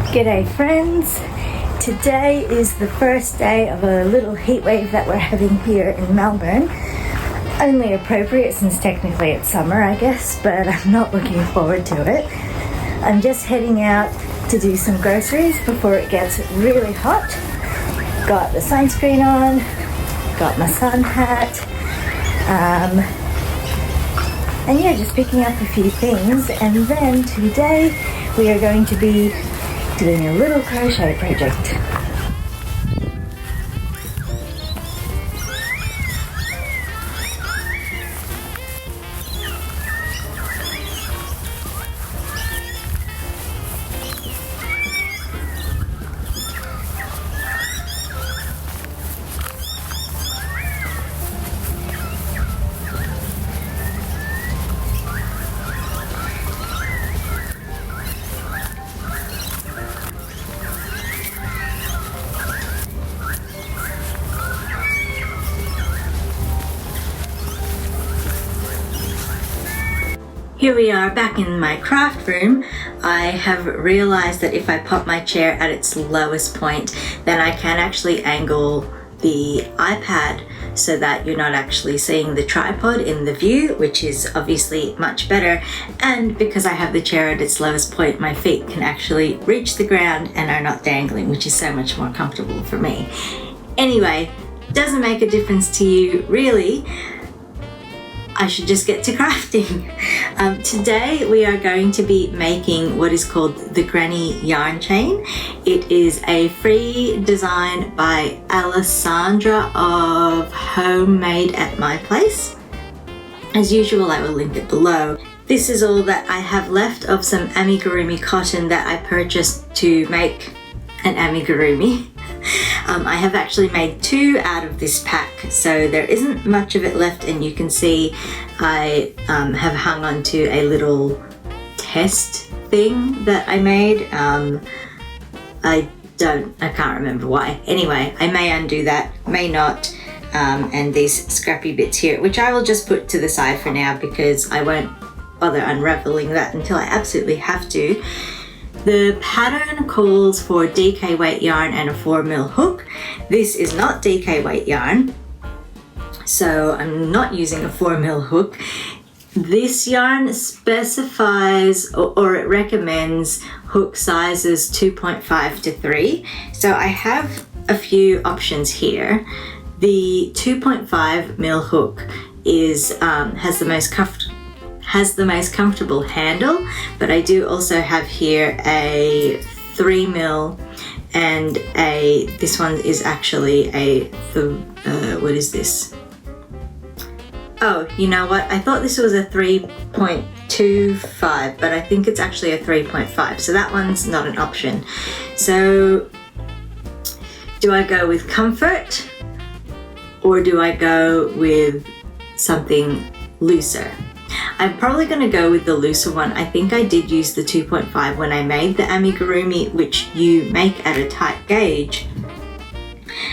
G'day friends, today is the first day of a little heat wave that we're having here in Melbourne. Only appropriate since technically it's summer I guess, but I'm not looking forward to it. I'm just heading out to do some groceries before it gets really hot. Got the sunscreen on, got my sun hat, and yeah, just picking up a few things. And then today we are going to be doing a little crochet project. Here we are back in my craft room. I have realized that if I pop my chair at its lowest point, then I can actually angle the iPad so that you're not actually seeing the tripod in the view, which is obviously much better. And because I have the chair at its lowest point, my feet can actually reach the ground and are not dangling, which is so much more comfortable for me. Anyway, doesn't make a difference to you really. I should just get to crafting. Today we are going to be making what is called the Granny Yarn Chain. It is a free design by Alessandra of Homemade at My Place. As usual, I will link it below. This is all that I have left of some amigurumi cotton that I purchased to make an amigurumi. I have actually made 2 out of this pack, so there isn't much of it left, and you can see I have hung on to a little test thing that I made. I can't remember why. Anyway, I may undo that, may not, and these scrappy bits here, which I will just put to the side for now because I won't bother unraveling that until I absolutely have to. The pattern calls for DK weight yarn and a 4mm hook. This is not DK weight yarn, so I'm not using a 4mm hook. This yarn specifies or it recommends hook sizes 2.5 to 3. So I have a few options here. The 2.5mm hook is has the most comfortable handle, but I do also have here a 3mm and this one is actually what is this? Oh, you know what? I thought this was a 3.25, but I think it's actually a 3.5, so that one's not an option. So do I go with comfort or do I go with something looser? I'm probably going to go with the looser one. I think I did use the 2.5 when I made the amigurumi, which you make at a tight gauge.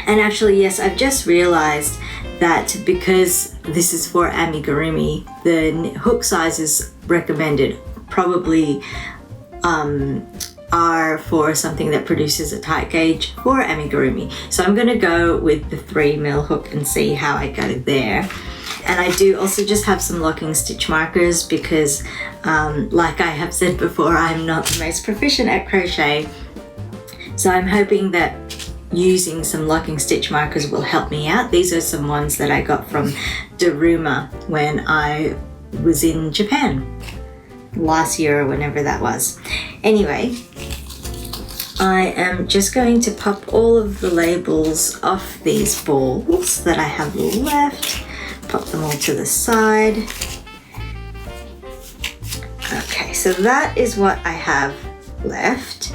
And actually, yes, I've just realized that because this is for amigurumi, the hook sizes recommended probably are for something that produces a tight gauge for amigurumi. So I'm going to go with the 3mm hook and see how I go there. And I do also just have some locking stitch markers because like I have said before, I'm not the most proficient at crochet. So I'm hoping that using some locking stitch markers will help me out. These are some ones that I got from Daruma when I was in Japan last year or whenever that was. Anyway, I am just going to pop all of the labels off these balls that I have left. Pop them all to the side. Okay, so that is what I have left.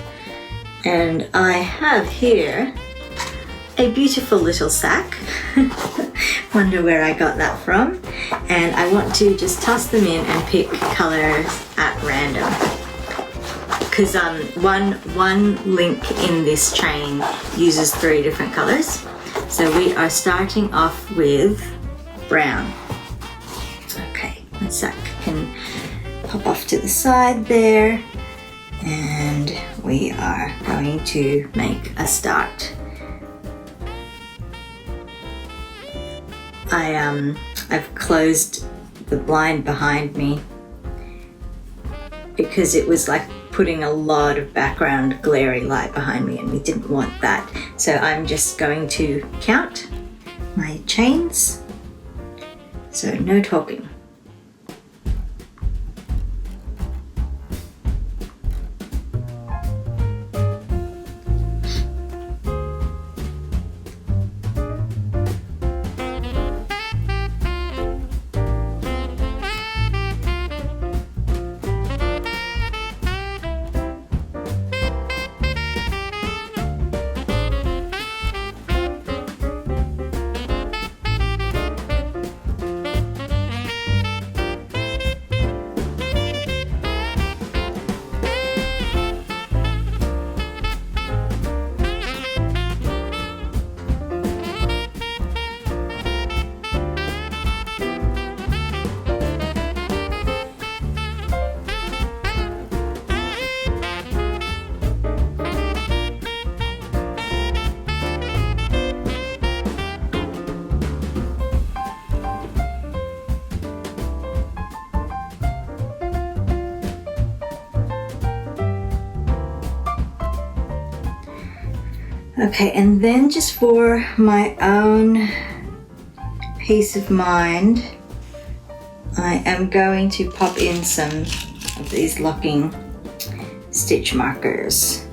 And I have here a beautiful little sack. Wonder where I got that from. And I want to just toss them in and pick colors at random. Because one link in this chain uses 3 different colors. So we are starting off with brown. Okay, my sack can pop off to the side there. And we are going to make a start. I've closed the blind behind me because it was like putting a lot of background glary light behind me, and we didn't want that. So I'm just going to count my chains, so no talking. Okay, and then just for my own peace of mind, I am going to pop in some of these locking stitch markers.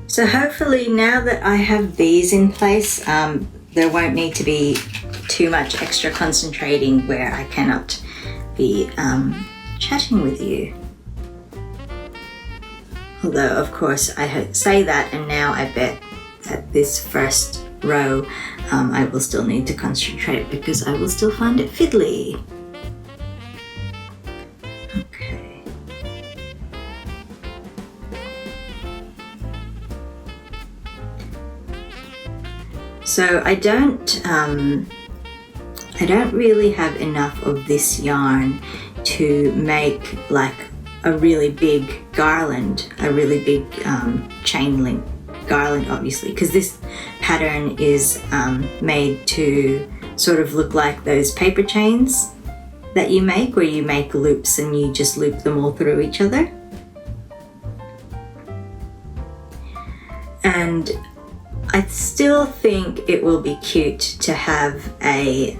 So hopefully now that I have these in place, there won't need to be too much extra concentrating where I cannot be chatting with you. Although of course I say that, and now I bet that this first row I will still need to concentrate because I will still find it fiddly. So I don't really have enough of this yarn to make like a really big garland, a really big chain link garland, obviously, because this pattern is made to sort of look like those paper chains that you make, where you make loops and you just loop them all through each other. And I still think it will be cute to have a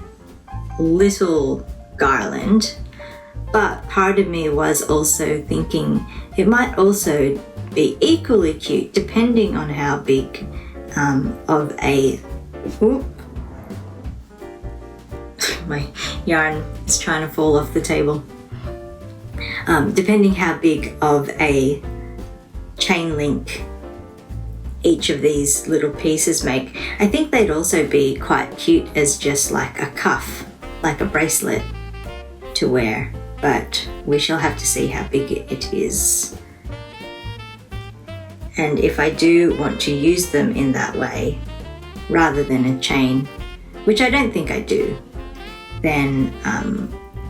little garland, but part of me was also thinking it might also be equally cute depending on how big of a... Whoop. My yarn is trying to fall off the table. Depending how big of a chain link each of these little pieces make. I think they'd also be quite cute as just like a cuff, like a bracelet to wear, but we shall have to see how big it is. And if I do want to use them in that way, rather than a chain, which I don't think I do, then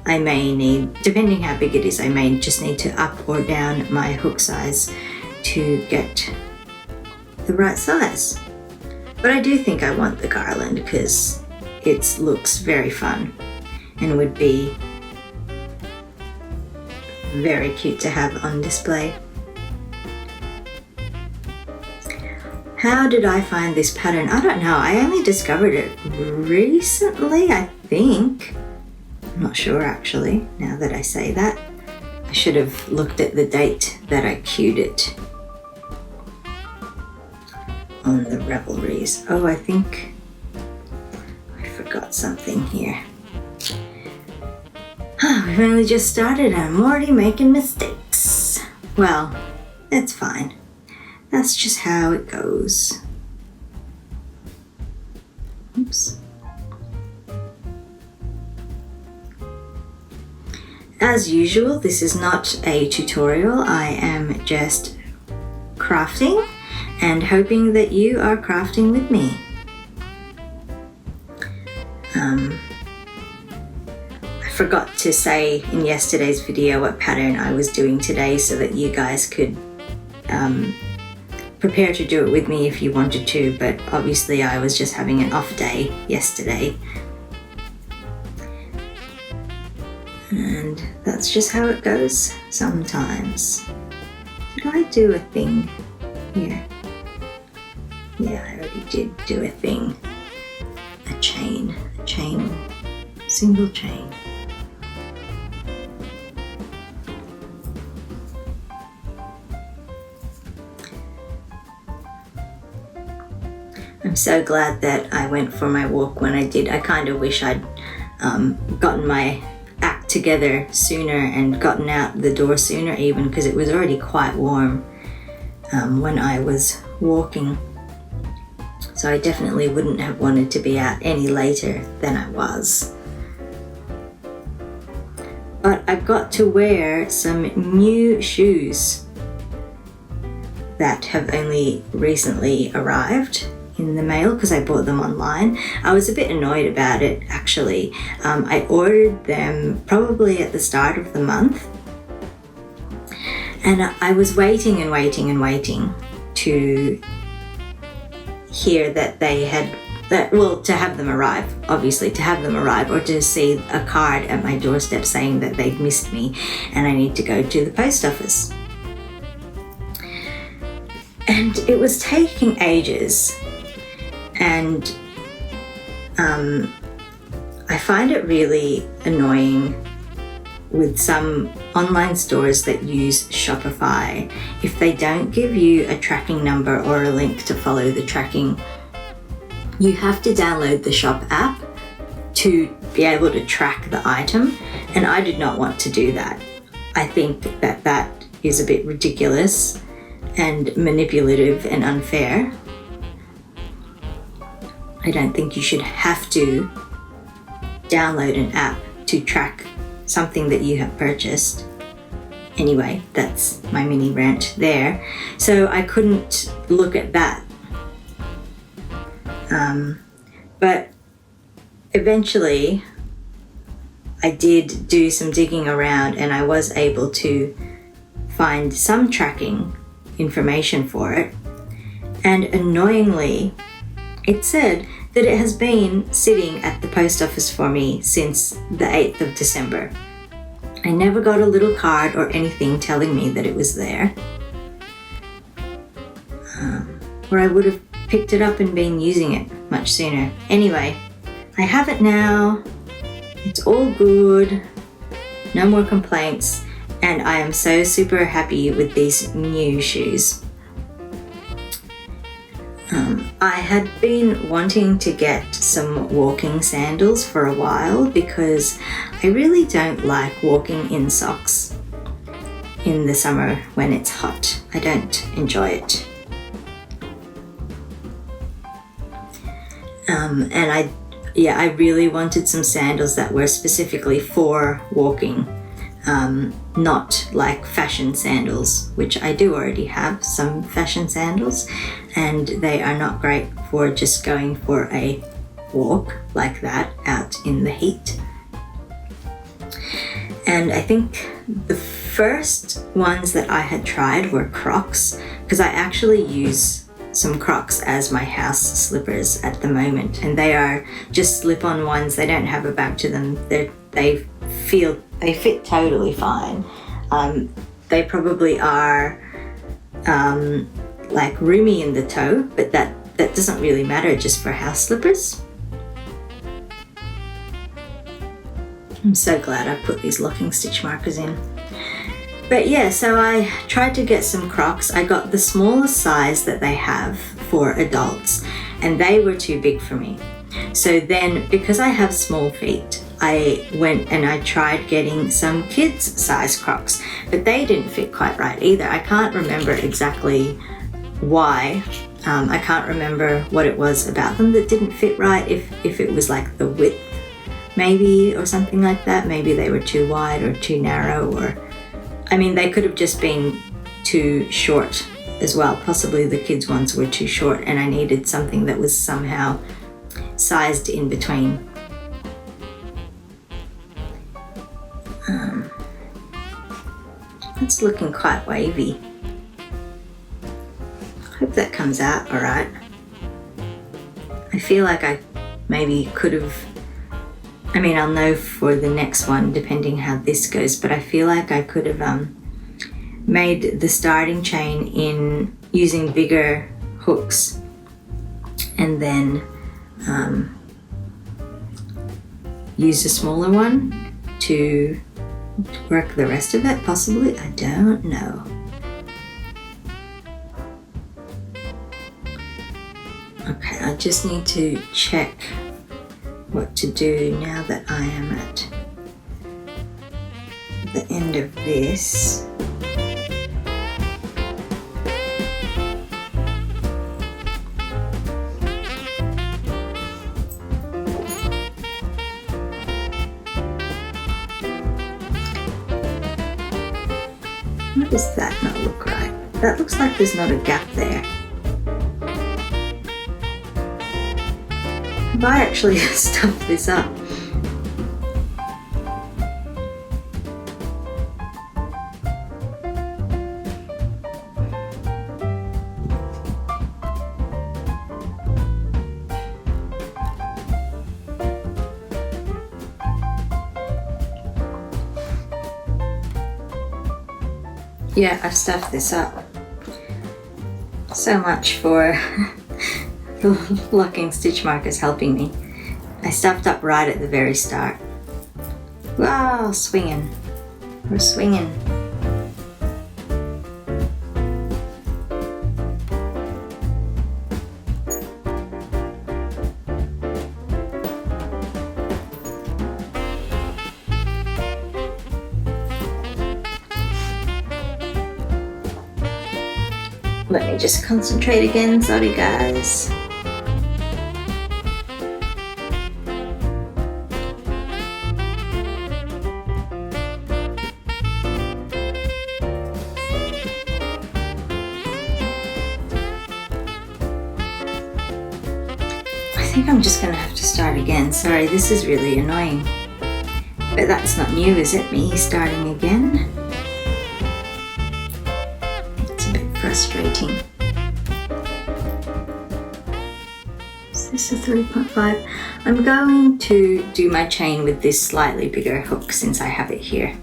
I may need, depending how big it is, I may just need to up or down my hook size to get the right size. But I do think I want the garland because it looks very fun and would be very cute to have on display. How did I find this pattern? I don't know. I only discovered it recently, I think. I'm not sure actually, now that I say that. I should have looked at the date that I queued it on the Revelries. Oh, I think I forgot something here. We've only just started and I'm already making mistakes. Well, it's fine. That's just how it goes. Oops. As usual, this is not a tutorial. I am just crafting and hoping that you are crafting with me. I forgot to say in yesterday's video what pattern I was doing today so that you guys could prepare to do it with me if you wanted to, but obviously I was just having an off day yesterday. And that's just how it goes sometimes. Did I do a thing here? Yeah, I already did do a thing. A chain, single chain. I'm so glad that I went for my walk when I did. I kind of wish I'd gotten my act together sooner and gotten out the door sooner even, because it was already quite warm when I was walking. So I definitely wouldn't have wanted to be out any later than I was. But I got to wear some new shoes that have only recently arrived in the mail because I bought them online. I was a bit annoyed about it actually. I ordered them probably at the start of the month, and I was waiting and waiting and waiting to hear that they had, to have them arrive, obviously to have them arrive, or to see a card at my doorstep saying that they'd missed me and I need to go to the post office. And it was taking ages, and I find it really annoying with some online stores that use Shopify. If they don't give you a tracking number or a link to follow the tracking, you have to download the shop app to be able to track the item, and I did not want to do that. I think that that is a bit ridiculous and manipulative and unfair. I don't think you should have to download an app to track something that you have purchased. Anyway, that's my mini rant there. So I couldn't look at that. But eventually I did do some digging around and I was able to find some tracking information for it. And annoyingly, it said that it has been sitting at the post office for me since the 8th of December. I never got a little card or anything telling me that it was there. Or I would have picked it up and been using it much sooner. Anyway, I have it now. It's all good. No more complaints. And I am so super happy with these new shoes. I had been wanting to get some walking sandals for a while because I really don't like walking in socks in the summer when it's hot. I don't enjoy it. And I yeah, I really wanted some sandals that were specifically for walking, not like fashion sandals, which I do already have some fashion sandals, and they are not great for just going for a walk like that out in the heat. And I think the first ones that I had tried were Crocs, because I actually use some Crocs as my house slippers at the moment, and they are just slip-on ones. They don't have a back to them. They fit totally fine. They probably are like roomy in the toe, but that doesn't really matter just for house slippers. I'm so glad I put these locking stitch markers in. But yeah, so I tried to get some Crocs. I got the smallest size that they have for adults, and they were too big for me. So then, because I have small feet, I went and I tried getting some kids size Crocs, but they didn't fit quite right either. I can't remember exactly why. I can't remember what it was about them that didn't fit right, if it was like the width maybe or something like that. Maybe they were too wide or too narrow, or I mean, they could have just been too short as well. Possibly the kids' ones were too short and I needed something that was somehow sized in between. It's looking quite wavy. Hope that comes out all right. I feel like I maybe could have, I mean, I'll know for the next one depending how this goes, but I feel like I could have made the starting chain in using bigger hooks and then use a smaller one to work the rest of it, possibly. I don't know. Okay, I just need to check what to do now that I am at the end of this. Why does that not look right? That looks like there's not a gap there. Have I actually stuffed this up? Yeah, I've stuffed this up. So much for the locking stitch markers helping me. I stuffed up right at the very start. Wow, swinging. We're swinging. Let me just concentrate again, sorry guys. I think I'm just gonna have to start again. Sorry, this is really annoying. But that's not new, is it? Me starting again? Frustrating. Is this a 3.5? I'm going to do my chain with this slightly bigger hook since I have it here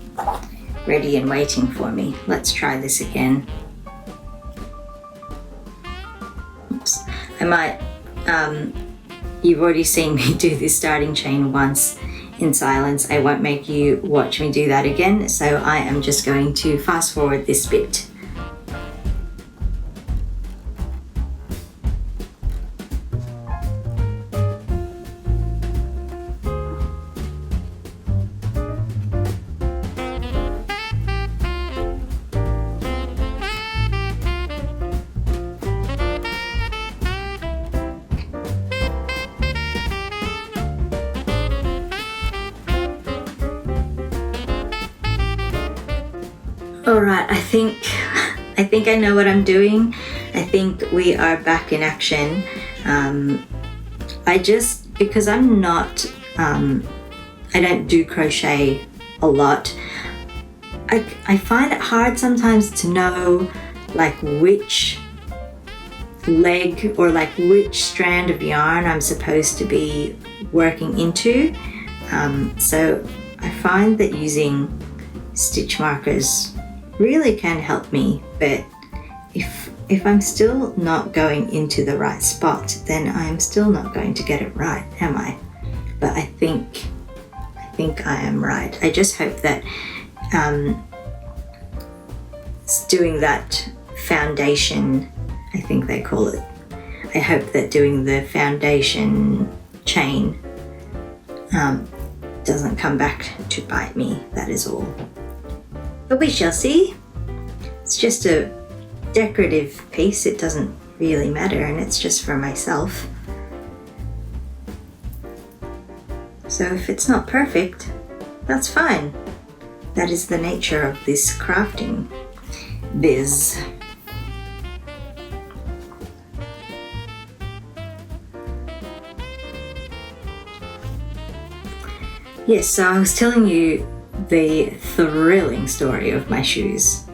ready and waiting for me. Let's try this again. Oops. I might, you've already seen me do this starting chain once in silence. I won't make you watch me do that again, so I am just going to fast forward this bit. All right, I think I know what I'm doing. I think we are back in action. Because I'm not, I don't do crochet a lot, I find it hard sometimes to know like which leg or like which strand of yarn I'm supposed to be working into. So I find that using stitch markers really can help me, but if I'm still not going into the right spot, then I'm still not going to get it right, am I? But I think I am right. I just hope that doing that foundation, I think they call it, I hope that doing the foundation chain doesn't come back to bite me, that is all. But we shall see. It's just a decorative piece, it doesn't really matter, and it's just for myself. So if it's not perfect, that's fine. That is the nature of this crafting biz. Yes, so I was telling you the thrilling story of my shoes.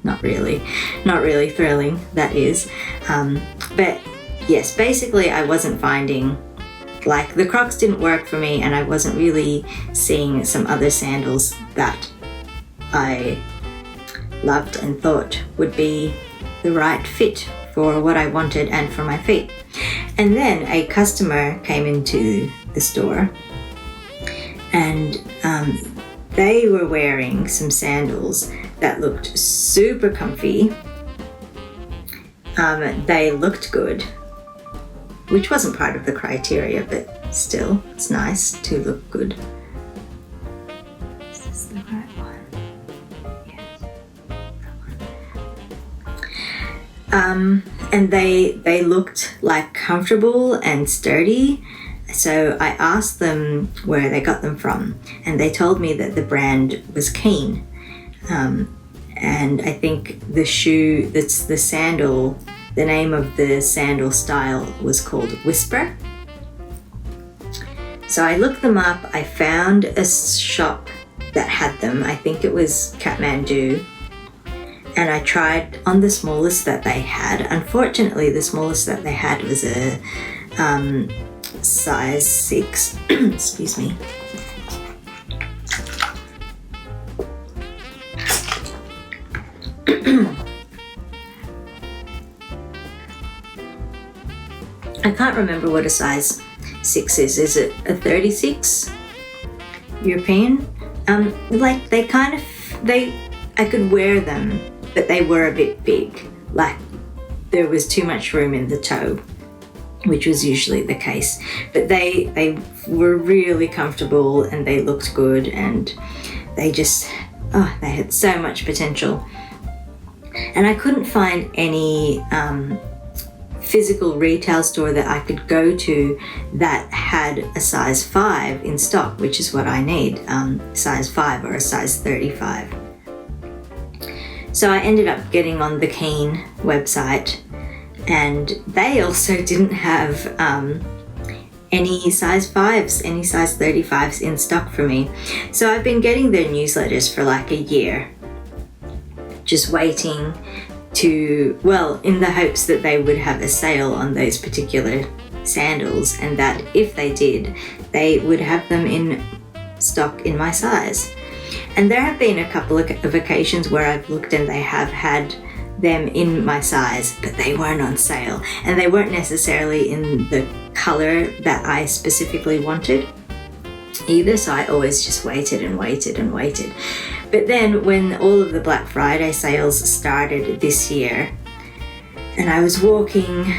Not really thrilling, that is. But yes, basically I wasn't finding, like the Crocs didn't work for me, and I wasn't really seeing some other sandals that I loved and thought would be the right fit for what I wanted and for my feet. And then a customer came into the store, and they were wearing some sandals that looked super comfy. They looked good, which wasn't part of the criteria, but still, it's nice to look good. Is this the right one? Yes, that one. And they looked like comfortable and sturdy. So I asked them where they got them from, and they told me that the brand was Keen. And I think the shoe, that's the sandal, the name of the sandal style was called Whisper. So I looked them up, I found a shop that had them, I think it was Kathmandu, and I tried on the smallest that they had. Unfortunately, the smallest that they had was a size 6, excuse me. I can't remember what a size 6 is. Is it a 36 European? Like I could wear them, but they were a bit big. Like there was too much room in the toe, which was usually the case. But they were really comfortable and they looked good, and they just, they had so much potential. And I couldn't find any physical retail store that I could go to that had a size 5 in stock, which is what I need, size 5 or a size 35. So I ended up getting on the Keen website, and they also didn't have any size 5s, any size 35s in stock for me. So I've been getting their newsletters for like a year, just waiting to, well, in the hopes that they would have a sale on those particular sandals, and that if they did, they would have them in stock in my size. And there have been a couple of occasions where I've looked and they have had them in my size, but they weren't on sale, and they weren't necessarily in the color that I specifically wanted either, so I always just waited and waited and waited. But then when all of the Black Friday sales started this year, and I was walking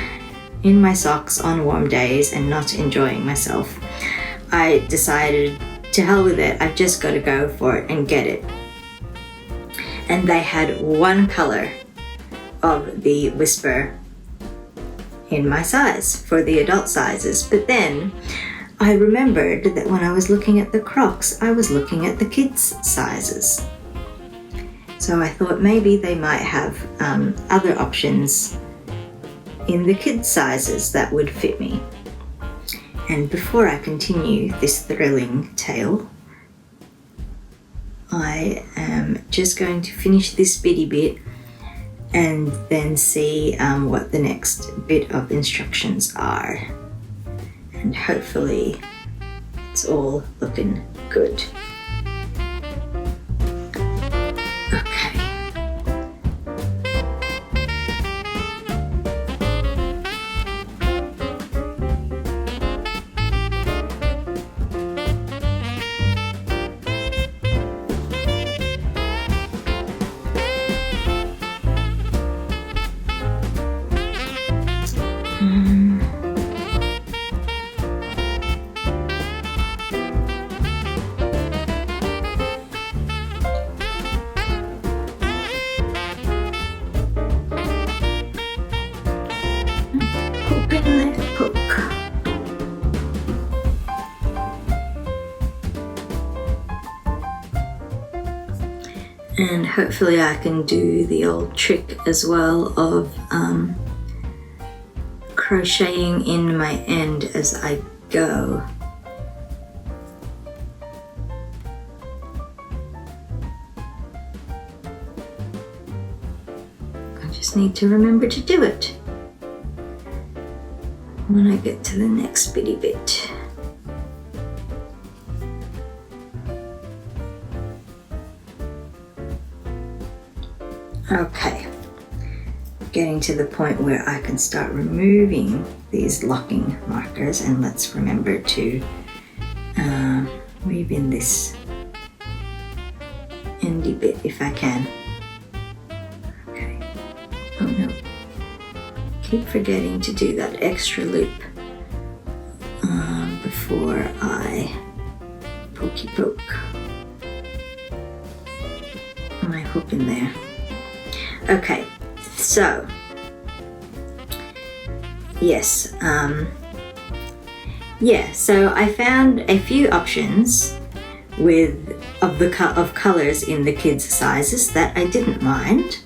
in my socks on warm days and not enjoying myself, I decided, to hell with it, I've just got to go for it and get it. And they had one color of the Whisper in my size for the adult sizes. But then I remembered that when I was looking at the Crocs, I was looking at the kids' sizes. So So I thought maybe they might have other options in the kids' sizes that would fit me. And before I continue this thrilling tale, I am just going to finish this bitty bit and then see what the next bit of instructions are. And hopefully it's all looking good. Okay. And hopefully I can do the old trick as well of crocheting in my end as I go. I just need to remember to do it when I get to the next bitty bit. Okay, getting to the point where I can start removing these locking markers, and let's remember to weave in this endy bit if I can. Okay, oh no, keep forgetting to do that extra loop before I pokey poke my hook in there. Okay, so yes, so I found a few options of colors in the kids' sizes that I didn't mind,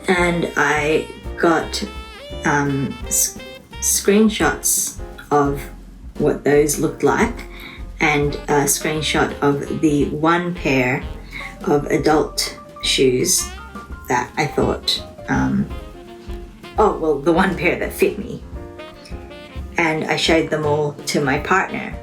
and I got screenshots of what those looked like, and a screenshot of the one pair of adult shoes that I thought, the one pair that fit me, and I showed them all to my partner.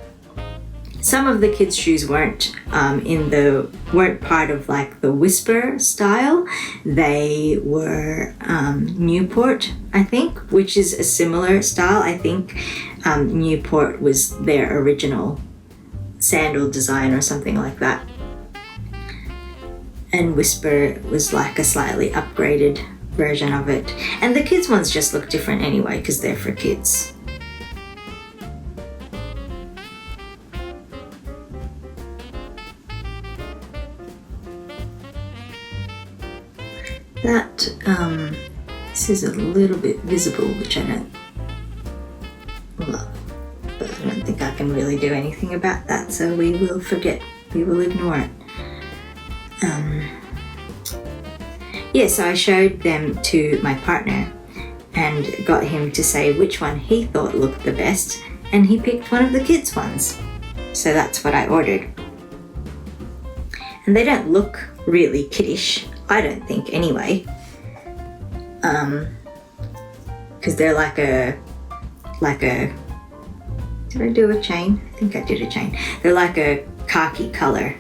Some of the kids' shoes weren't part of like the Whisper style. They were Newport, I think, which is a similar style. I think Newport was their original sandal design or something like that. And Whisper was like a slightly upgraded version of it. And the kids' ones just look different anyway because they're for kids. That, this is a little bit visible, which I don't love, but I don't think I can really do anything about that, so we will ignore it. So I showed them to my partner and got him to say which one he thought looked the best, and he picked one of the kids' ones. So that's what I ordered. And they don't look really kiddish, I don't think anyway, because they're like a, did I do a chain? I think I did a chain. They're like a khaki color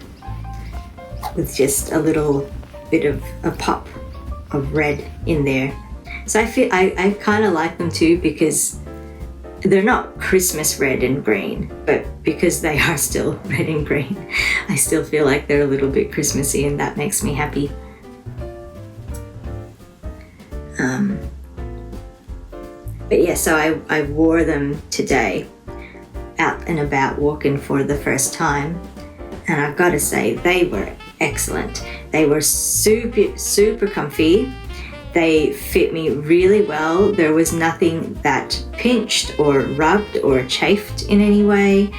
with just a little bit of a pop of red in there. So I kind of like them too, because they're not Christmas red and green, but because they are still red and green, I still feel like they're a little bit Christmassy, and that makes me happy. But yeah, so I wore them today out and about walking for the first time, and I've got to say they were excellent. They were super comfy. They fit me really well. There was nothing that pinched or rubbed or chafed in any way.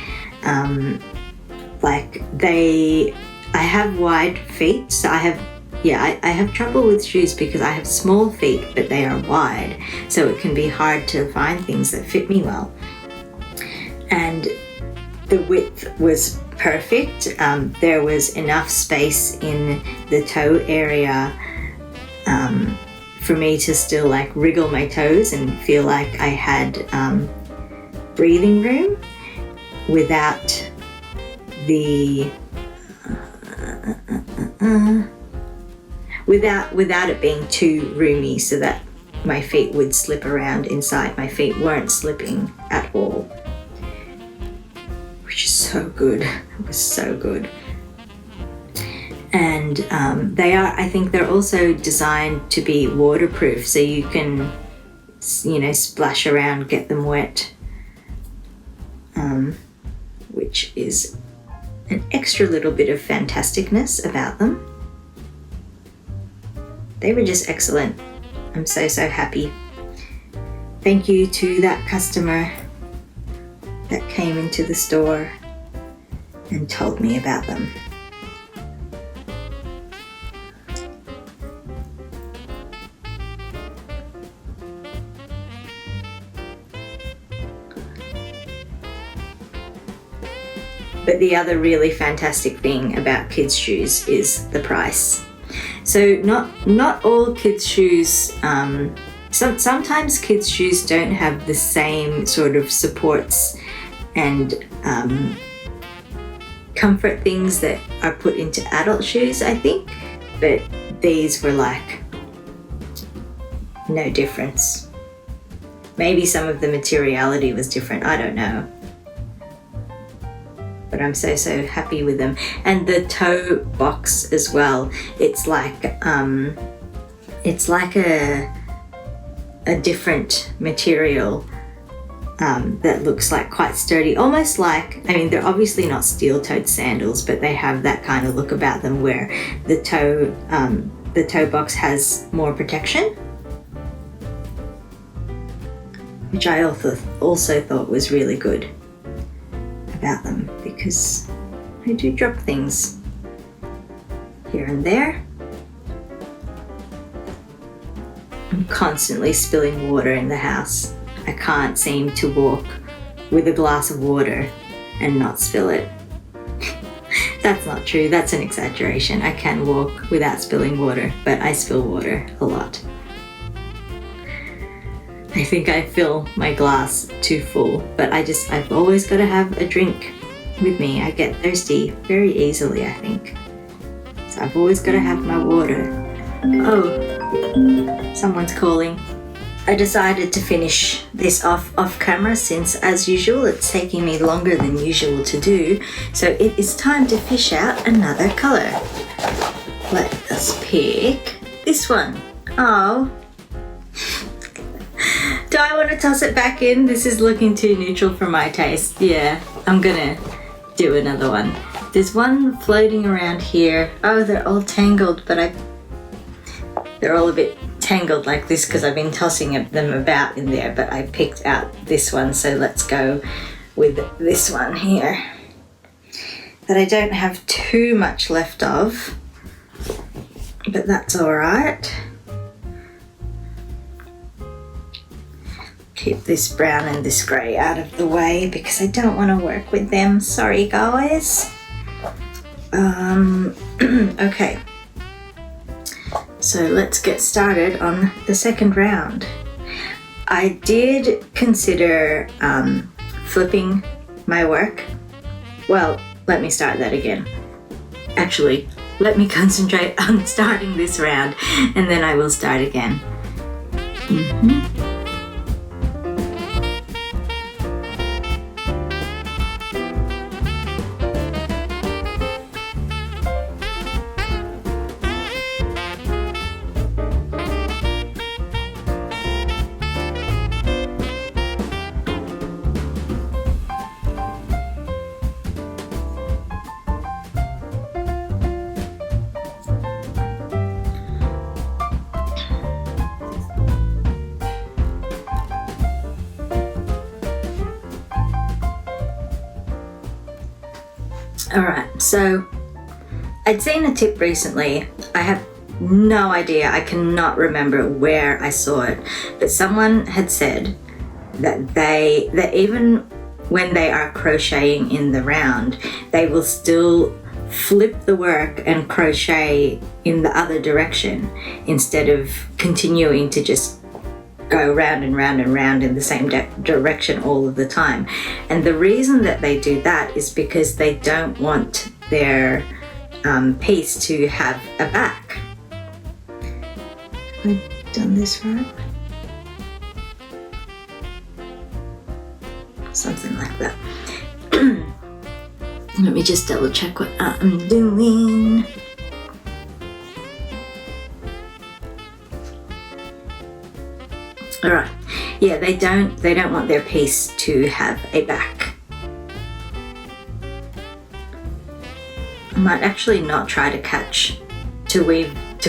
I have wide feet, so I have trouble with shoes because I have small feet, but they are wide, so it can be hard to find things that fit me well. And the width was perfect. There was enough space in the toe area for me to still like wriggle my toes and feel like I had breathing room without the without it being too roomy, so that my feet would slip around inside. My feet weren't slipping at all, which is so good. It was so good. And I think they're also designed to be waterproof, so you can, splash around, get them wet, which is an extra little bit of fantasticness about them. They were just excellent. I'm so happy. Thank you to that customer that came into the store and told me about them. But the other really fantastic thing about kids' shoes is the price. So not all kids' shoes, sometimes kids' shoes don't have the same sort of supports and comfort things that are put into adult shoes, I think. But these were like no difference. Maybe some of the materiality was different, I don't know. But I'm so happy with them. And the toe box as well. It's like a different material that looks like quite sturdy, almost like, they're obviously not steel-toed sandals, but they have that kind of look about them where the toe box has more protection, which I also thought was really good about them, because I do drop things here and there. I'm constantly spilling water in the house. I can't seem to walk with a glass of water and not spill it. That's not true, that's an exaggeration. I can walk without spilling water, but I spill water a lot. I think I fill my glass too full, but I've always got to have a drink with me. I get thirsty very easily, I think. So I've always got to have my water. Oh, someone's calling. I decided to finish this off camera since, as usual, it's taking me longer than usual to do. So it is time to fish out another color. Let us pick this one. Oh. Do I want to toss it back in? This is looking too neutral for my taste. Yeah, I'm gonna do another one. There's one floating around here. Oh, they're all tangled, but they're all a bit tangled like this because I've been tossing them about in there, but I picked out this one, so let's go with this one here that I don't have too much left of, but that's all right. Keep this brown and this grey out of the way because I don't want to work with them. Sorry, guys. Okay. So let's get started on the second round. I did consider flipping my work. Well, let me start that again. Actually, let me concentrate on starting this round and then I will start again. Alright, so I'd seen a tip recently. I have no idea, I cannot remember where I saw it, but someone had said that even when they are crocheting in the round, they will still flip the work and crochet in the other direction instead of continuing to just go round and round and round in the same direction all of the time. And the reason that they do that is because they don't want their piece to have a back. Have I done this right? Something like that. Let me just double check what I'm doing. All right. Yeah, they don't want their piece to have a back. I might actually not try to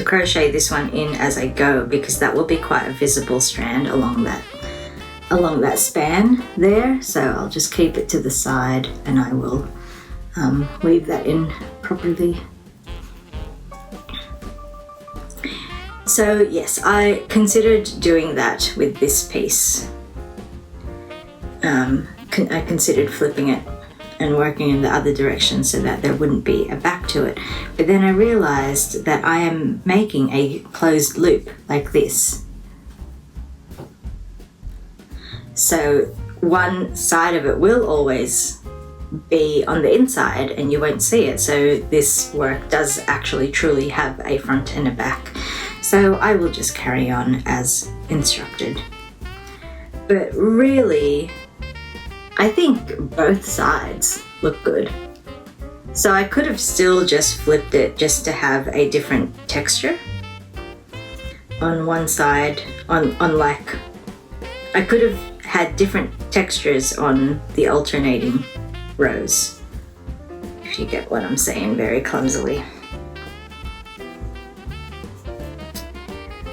crochet this one in as I go, because that will be quite a visible strand along that span there. So I'll just keep it to the side and I will weave that in properly. So yes, I considered doing that with this piece. I considered flipping it and working in the other direction so that there wouldn't be a back to it. But then I realized that I am making a closed loop like this. So one side of it will always be on the inside and you won't see it. So this work does actually truly have a front and a back. So I will just carry on as instructed. But really, I think both sides look good. So I could have still just flipped it just to have a different texture on one side, on like, I could have had different textures on the alternating rows, if you get what I'm saying very clumsily.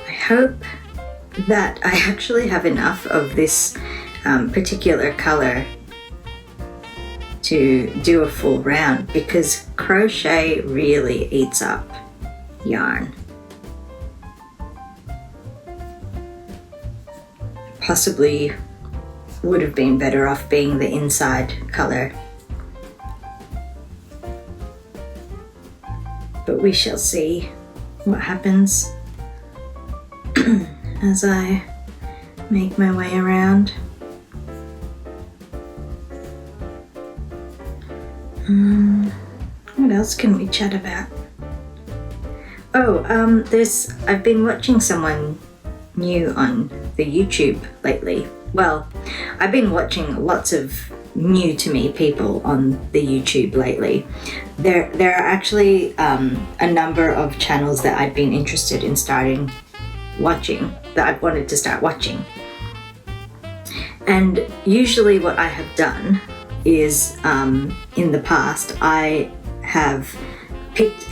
I hope that I actually have enough of this particular color to do a full round, because crochet really eats up yarn. Possibly would have been better off being the inside color, but we shall see what happens as I make my way around. What else can we chat about? Oh, I've been watching someone new on the YouTube lately. Well, I've been watching lots of new to me people on the YouTube lately. There are actually a number of channels that I've been interested in watching, that I've wanted to start watching. And usually what I have done is, in the past, I have picked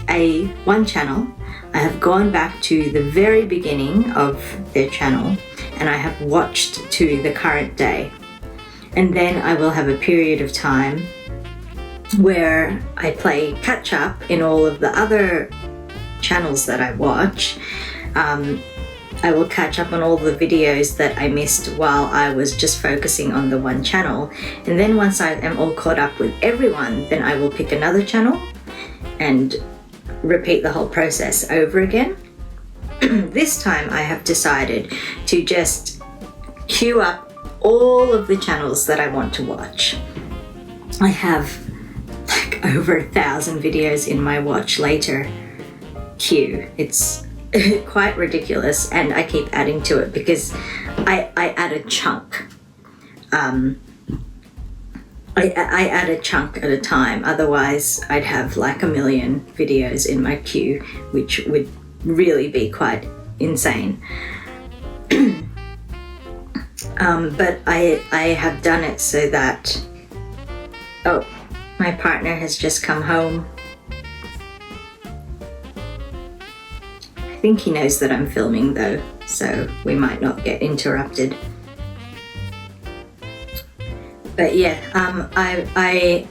one channel, I have gone back to the very beginning of their channel, and I have watched to the current day. And then I will have a period of time where I play catch up in all of the other channels that I watch. I will catch up on all the videos that I missed while I was just focusing on the one channel. And then once I am all caught up with everyone, then I will pick another channel and repeat the whole process over again. This time I have decided to just queue up all of the channels that I want to watch. I have like over 1,000 videos in my watch later queue. It's quite ridiculous, and I keep adding to it because I add a chunk. I add a chunk at a time, otherwise I'd have like 1 million videos in my queue, which would really be quite insane. But I have done it so that, oh, my partner has just come home. I think he knows that I'm filming though, so we might not get interrupted. But yeah, I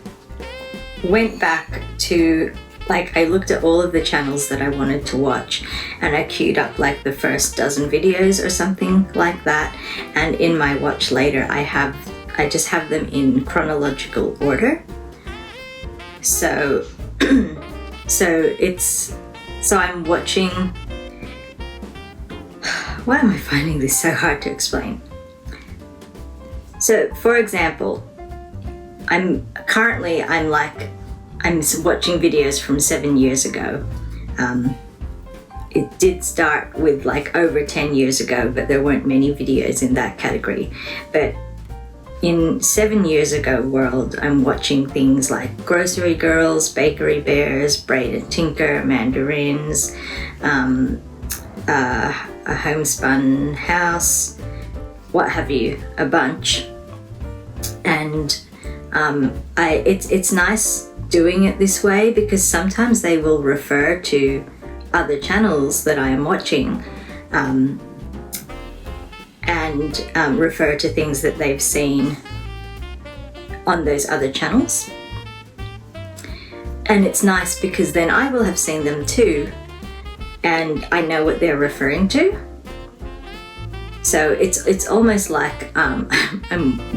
went back to like I looked at all of the channels that I wanted to watch, and I queued up like the first dozen videos or something like that, and in my watch later I just have them in chronological order. So so I'm watching. Why am I finding this so hard to explain? So for example, I'm watching videos from 7 years ago. It did start with like over 10 years ago, but there weren't many videos in that category. But in 7 years ago world, I'm watching things like Grocery Girls, Bakery Bears, Braid and Tinker, Mandarins, a Homespun House, what have you, a bunch. And it's nice doing it this way, because sometimes they will refer to other channels that I am watching, and refer to things that they've seen on those other channels. And it's nice because then I will have seen them too, and I know what they're referring to. So it's almost like I'm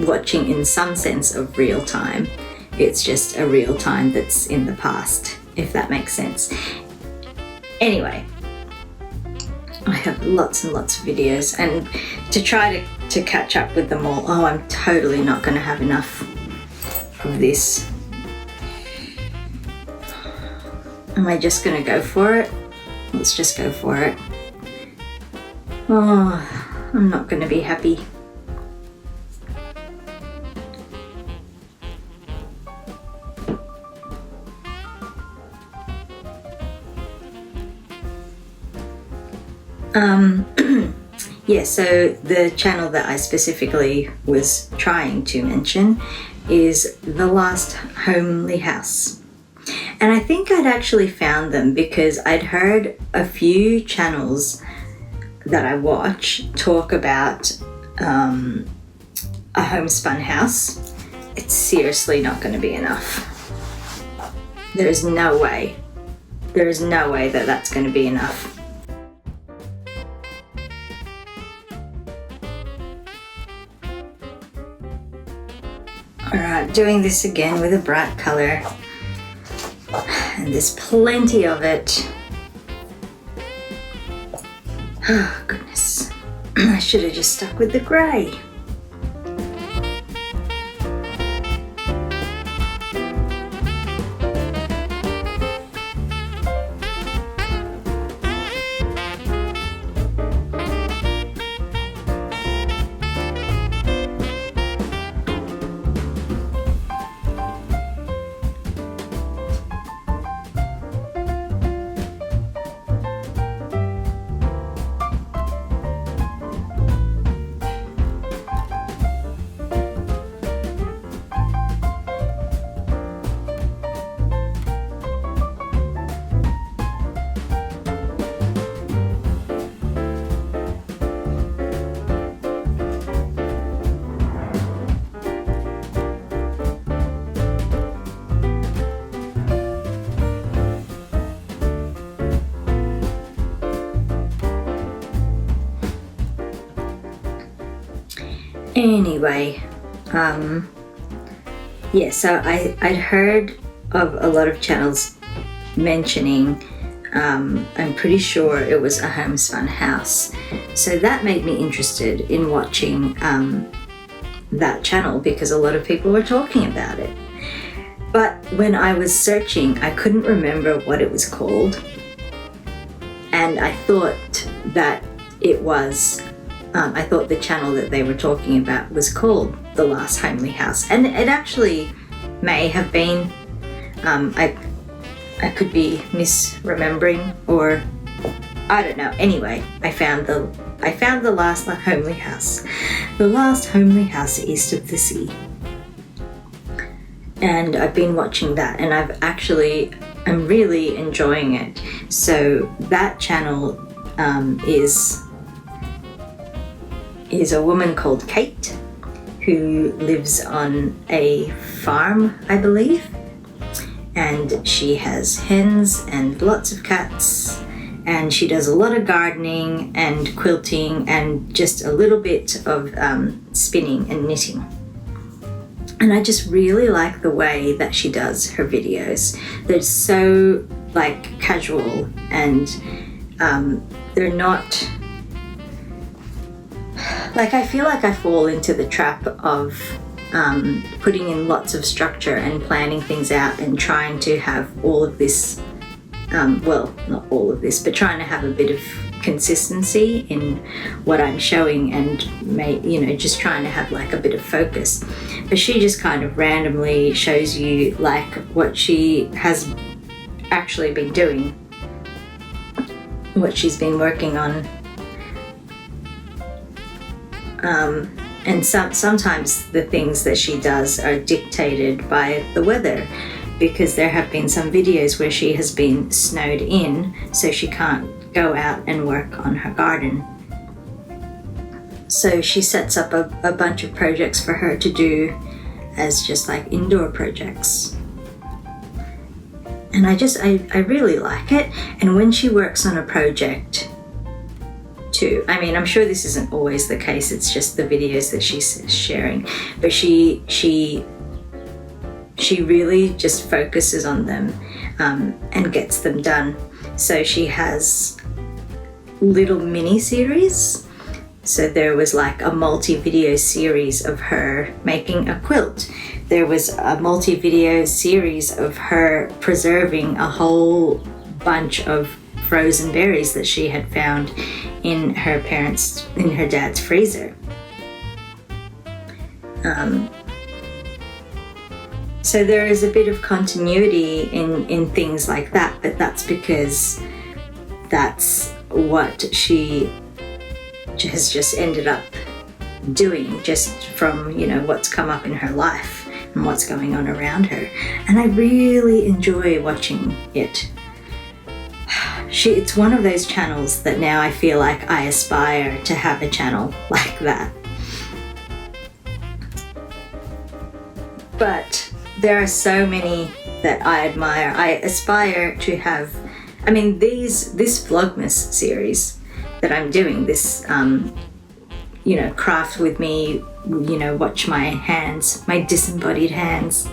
watching in some sense of real time. It's just a real time that's in the past, if that makes sense. Anyway, I have lots and lots of videos, and to try to catch up with them all, oh, I'm totally not going to have enough of this. Am I just going to go for it? Let's just go for it. Oh, I'm not going to be happy. Yeah, so the channel that I specifically was trying to mention is The Last Homely House. And I think I'd actually found them because I'd heard a few channels that I watch talk about a homespun house. It's seriously not going to be enough. There is no way. There is no way that that's going to be enough. Alright, doing this again with a bright colour, and there's plenty of it. Oh goodness, I should have just stuck with the grey. Anyway, yeah, so I'd heard of a lot of channels mentioning, I'm pretty sure it was a homespun house. So that made me interested in watching that channel because a lot of people were talking about it. But when I was searching, I couldn't remember what it was called. And I thought that it was I thought the channel that they were talking about was called The Last Homely House, and it actually may have been. I could be misremembering, or I don't know. Anyway, I found the Last Homely House, The Last Homely House East of the Sea, and I've been watching that, and I'm really enjoying it. So that channel is a woman called Kate who lives on a farm, I believe, and she has hens and lots of cats, and she does a lot of gardening and quilting and just a little bit of spinning and knitting. And I just really like the way that she does her videos. They're so like casual, and they're not like, I feel like I fall into the trap of putting in lots of structure and planning things out and trying to have all of this, well, not all of this, but trying to have a bit of consistency in what I'm showing and just trying to have like a bit of focus. But she just kind of randomly shows you like what she has actually been doing, what she's been working on. And sometimes the things that she does are dictated by the weather, because there have been some videos where she has been snowed in, so she can't go out and work on her garden. So she sets up a bunch of projects for her to do as just like indoor projects. And I really like it. And when she works on a project too, I mean, I'm sure this isn't always the case, it's just the videos that she's sharing, but she really just focuses on them and gets them done. So she has little mini series. So there was like a multi-video series of her making a quilt. There was a multi-video series of her preserving a whole bunch of frozen berries that she had found in her dad's freezer. So there is a bit of continuity in things like that, but that's because that's what she has just ended up doing, just from what's come up in her life and what's going on around her. And I really enjoy watching it. It's one of those channels that now I feel like I aspire to have a channel like that. But there are so many that I admire. I aspire to have, I mean, this Vlogmas series that I'm doing, this, craft with me, watch my hands, my disembodied hands,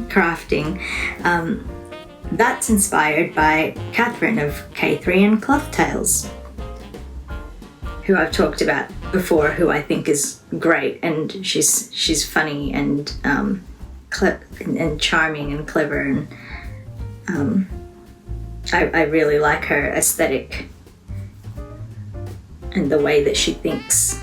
crafting. That's inspired by Catherine of K3 and Cloth Tales, who I've talked about before, who I think is great, and she's funny and and charming and clever, and I really like her aesthetic and the way that she thinks.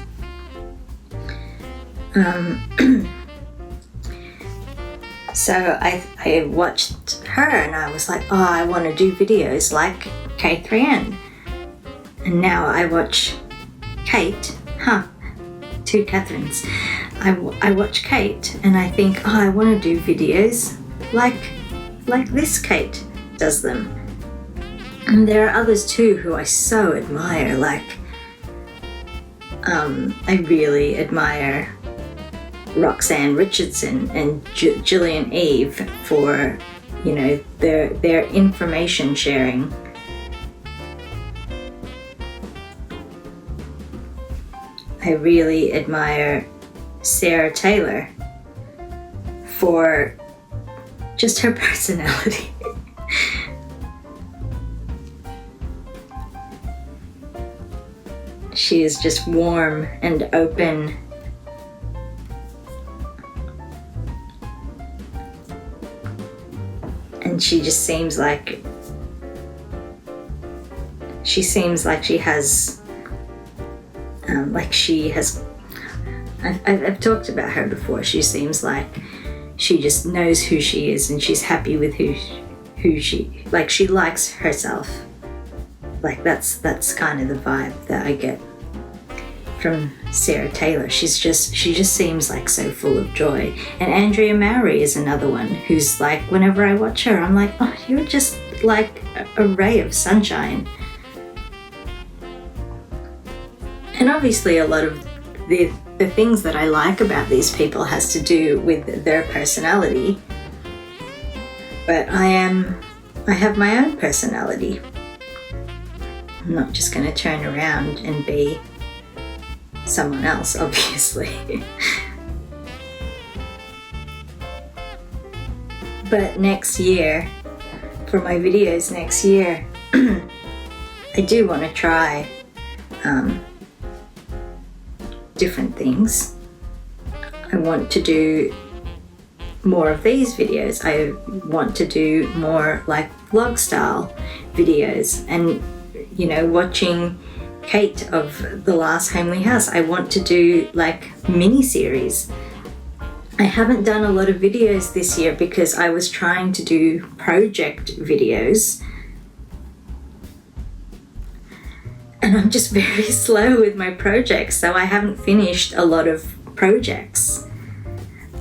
So I watched her and I was like, oh, I want to do videos like K3N. And now I watch Kate, two Catherines. I watch Kate and I think, oh, I want to do videos like this Kate does them. And there are others too who I so admire, like I really admire Roxanne Richardson and Gillian Eve for, their information sharing. I really admire Sarah Taylor for just her personality. She is just warm and open. And she just seems like she has I've talked about her before. She seems like she just knows who she is and she's happy with who she, like, she likes herself. Like that's kind of the vibe that I get from Sarah Taylor. She just seems like so full of joy. And Andrea Mowry is another one who's like, whenever I watch her, I'm like, oh, you're just like a ray of sunshine. And obviously a lot of the things that I like about these people has to do with their personality. But I have my own personality. I'm not just going to turn around and be someone else, obviously. But next year, for my videos next year, I do want to try different things. I want to do more of these videos. I want to do more like vlog style videos, and you know, watching Kate of The Last Homely House. I want to do like mini series. I haven't done a lot of videos this year because I was trying to do project videos, and I'm just very slow with my projects, so I haven't finished a lot of projects.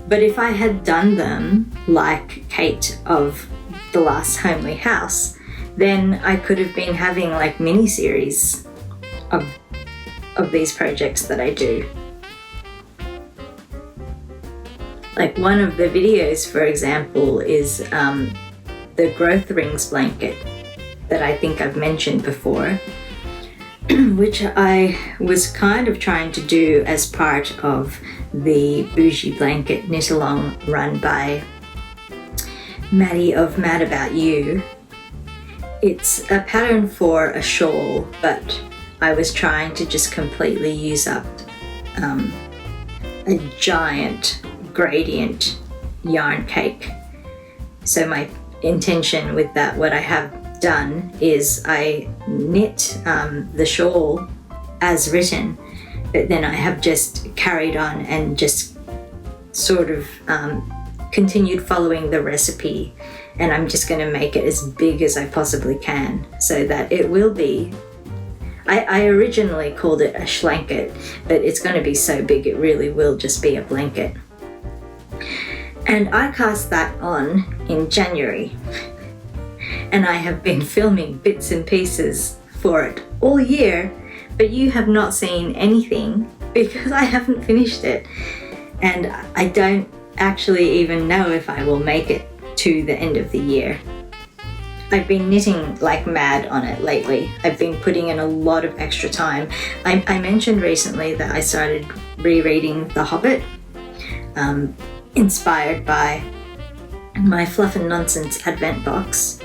But if I had done them like Kate of The Last Homely House, then I could have been having like mini series of these projects that I do. Like one of the videos, for example, is the growth rings blanket that I think I've mentioned before, which I was kind of trying to do as part of the Bougie Blanket Knit Along run by Maddie of Mad About You. It's a pattern for a shawl, but I was trying to just completely use up a giant gradient yarn cake. So my intention with that, what I have done is I knit the shawl as written, but then I have just carried on and just sort of continued following the recipe, and I'm just going to make it as big as I possibly can so that it will be, I originally called it a schlanket, but it's going to be so big it really will just be a blanket. And I cast that on in January, and I have been filming bits and pieces for it all year, but you have not seen anything because I haven't finished it, and I don't actually even know if I will make it to the end of the year. I've been knitting like mad on it lately. I've been putting in a lot of extra time. I mentioned recently that I started rereading The Hobbit, inspired by my Fluff and Nonsense advent box.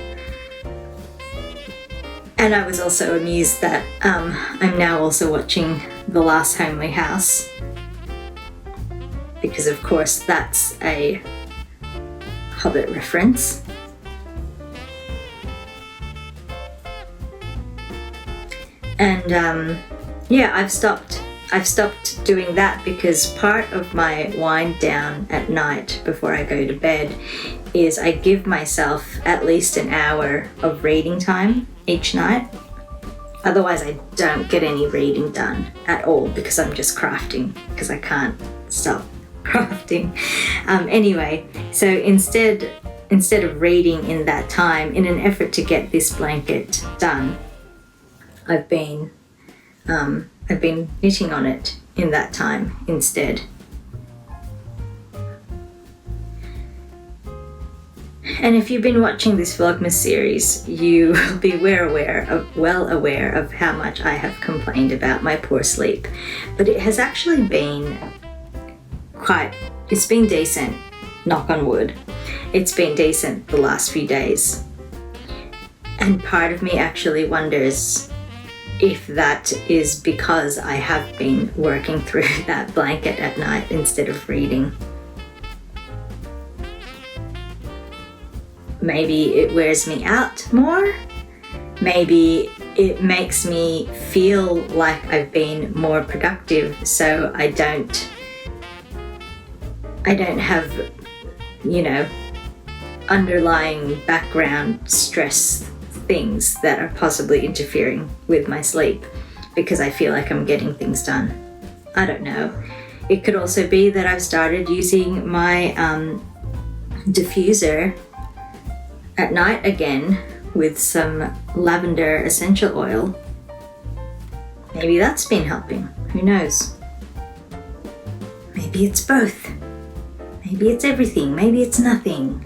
And I was also amused that I'm now also watching The Last Homely House, because of course that's a Hobbit reference. And yeah, I've stopped doing that because part of my wind down at night before I go to bed is I give myself at least an hour of reading time each night. Otherwise I don't get any reading done at all because I'm just crafting, because I can't stop crafting. Anyway, so instead of reading in that time, in an effort to get this blanket done, I've been knitting on it in that time instead. And if you've been watching this Vlogmas series, you will be well aware of how much I have complained about my poor sleep. But it has actually been it's been decent, knock on wood. It's been decent the last few days. And part of me actually wonders if that is because I have been working through that blanket at night instead of reading. Maybe it wears me out more. Maybe it makes me feel like I've been more productive, so I don't have, you know, underlying background stress things that are possibly interfering with my sleep because I feel like I'm getting things done. I don't know. It could also be that I've started using my diffuser at night again with some lavender essential oil. Maybe that's been helping. Who knows? Maybe it's both. Maybe it's everything. Maybe it's nothing.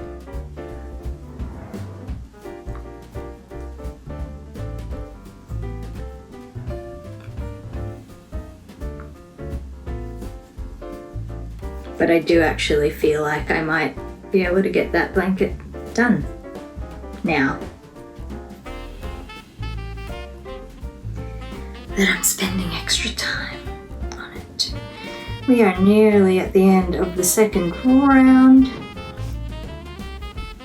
but I do actually feel like I might be able to get that blanket done now that I'm spending extra time on it. We are nearly at the end of the second round.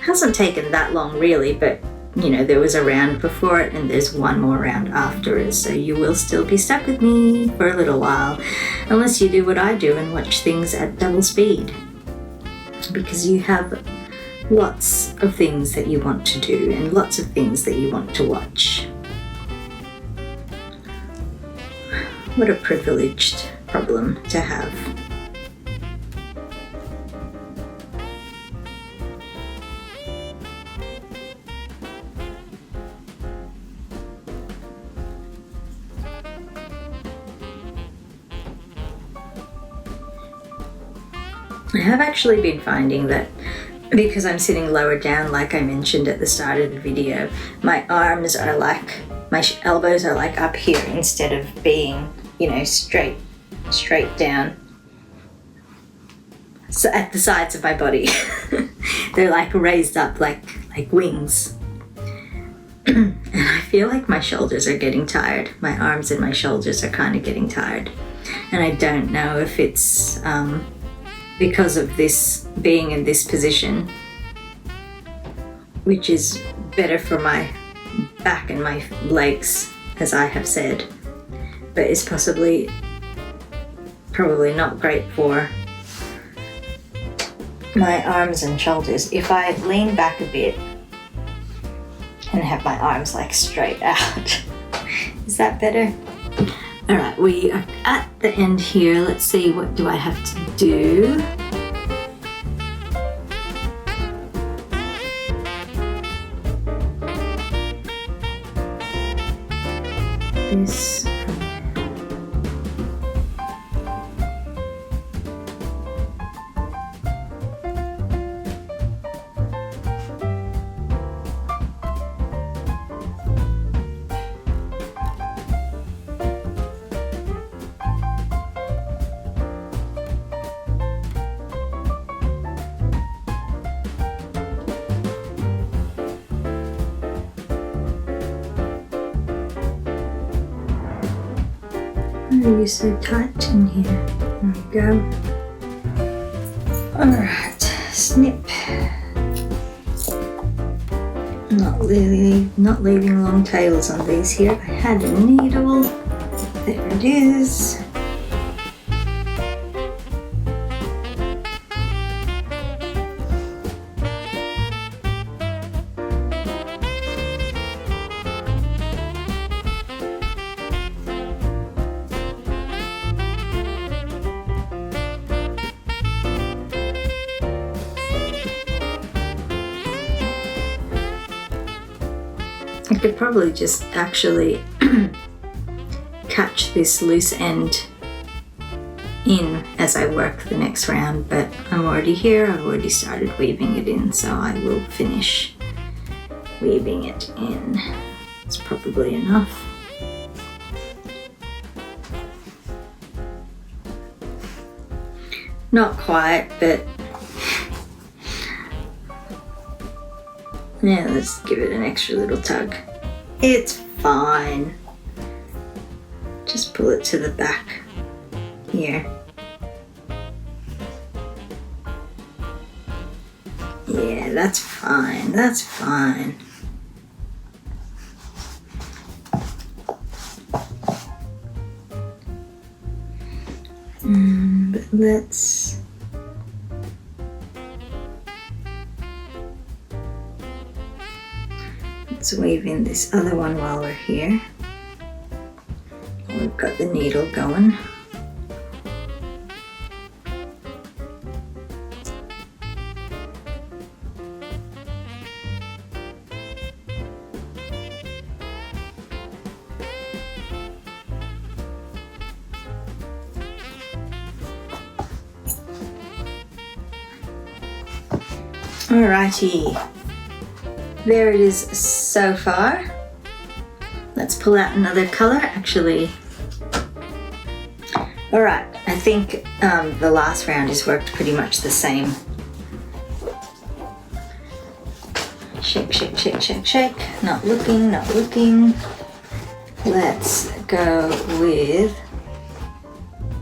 Hasn't taken that long really, but you know, there was a round before it and there's one more round after it, so you will still be stuck with me for a little while, unless you do what I do and watch things at double speed, because you have lots of things that you want to do and lots of things that you want to watch. What a privileged problem to have. I have actually been finding that because I'm sitting lower down, like I mentioned at the start of the video, my arms are like, my elbows are like up here instead of being, you know, straight down. So at the sides of my body. They're like raised up like wings. And I feel like my shoulders are getting tired. My arms and my shoulders are kind of getting tired. And I don't know if it's because of this being in this position, which is better for my back and my legs, as I have said, but is probably not great for my arms and shoulders. If I lean back a bit and have my arms like straight out, is that better? All right, we are at the end here. Let's see, what do I have to do? This. Why are you so tight in here? There we go. Alright, snip. Not leaving long tails on these here. I had a needle. There it is. I could probably just actually catch this loose end in as I work the next round, but I'm already here, I've already started weaving it in, so I will finish weaving it in. It's probably enough. Not quite, but yeah, let's give it an extra little tug. It's fine. Just pull it to the back here. Yeah, that's fine, that's fine. But let's weave in this other one while we're here. We've got the needle going. Alrighty, there it is so far. Let's pull out another color, actually. Alright, I think the last round has worked pretty much the same. Shake, shake, shake, shake, shake. Not looking, not looking. Let's go with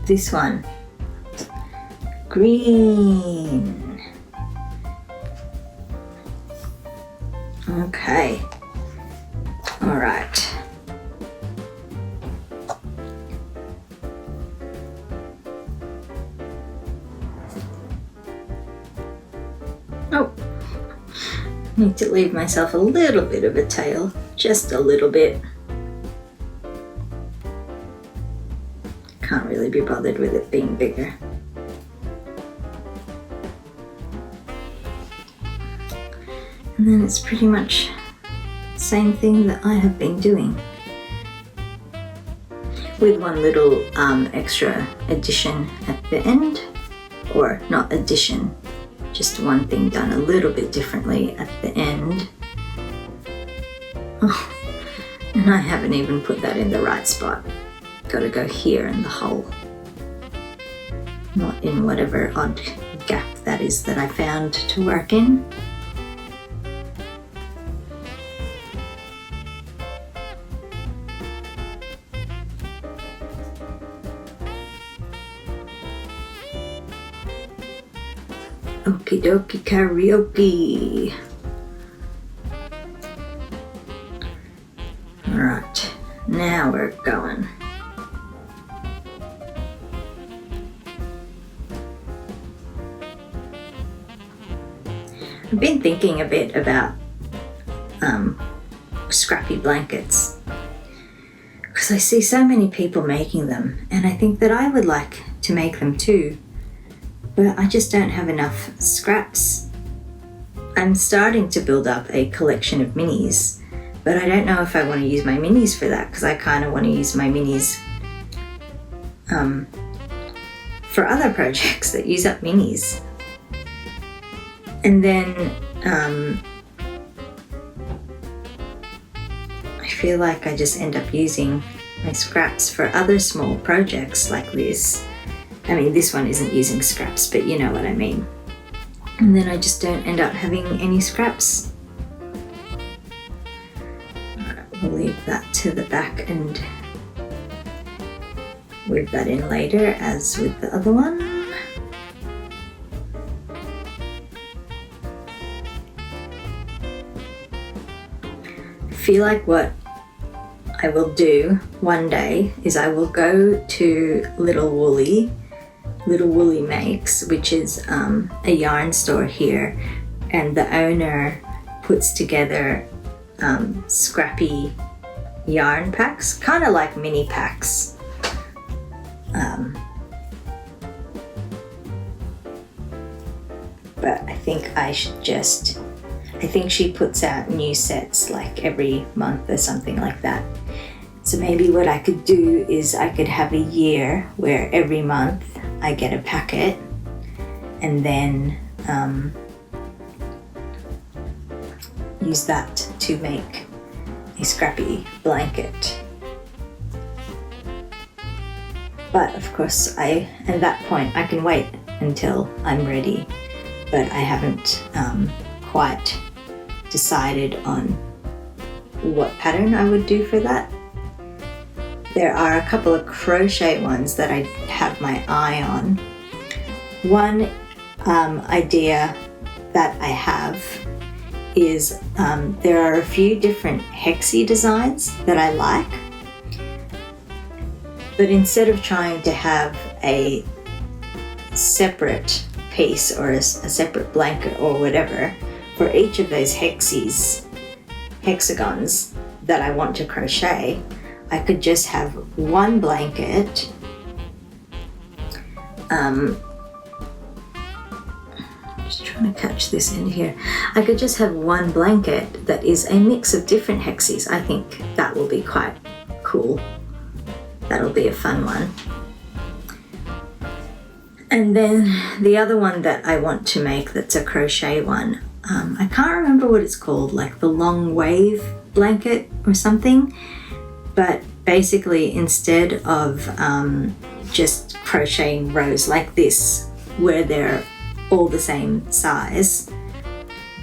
this one. Green. Okay. All right. Oh, need to leave myself a little bit of a tail, just a little bit. Can't really be bothered with it being bigger. And then it's pretty much the same thing that I have been doing, with one little extra addition at the end, or not addition, just one thing done a little bit differently at the end. Oh, and I haven't even put that in the right spot. Gotta go here in the hole, not in whatever odd gap that is that I found to work in. Okie dokie karaoke. Alright, now we're going. I've been thinking a bit about scrappy blankets, because I see so many people making them, and I think that I would like to make them too. But I just don't have enough scraps. I'm starting to build up a collection of minis, but I don't know if I want to use my minis for that, because I kind of want to use my minis for other projects that use up minis. And then I feel like I just end up using my scraps for other small projects like this. I mean, this one isn't using scraps, but you know what I mean. And then I just don't end up having any scraps. Alright, we'll leave that to the back and weave that in later as with the other one. I feel like what I will do one day is I will go to Little Woolly Makes, which is a yarn store here, and the owner puts together scrappy yarn packs, kind of like mini packs. But I think I think she puts out new sets like every month or something like that. So maybe what I could do is I could have a year where every month I get a packet, and then use that to make a scrappy blanket. But of course, at that point I can wait until I'm ready, but I haven't quite decided on what pattern I would do for that. There are a couple of crochet ones that I have my eye on. One idea that I have is there are a few different hexie designs that I like, but instead of trying to have a separate piece or a separate blanket or whatever for each of those hexagons that I want to crochet, I could just have one blanket. Just trying to catch this in here. I could just have one blanket that is a mix of different hexies. I think that will be quite cool. That'll be a fun one. And then the other one that I want to make that's a crochet one, I can't remember what it's called, like the long wave blanket or something, but basically instead of just crocheting rows like this where they're all the same size,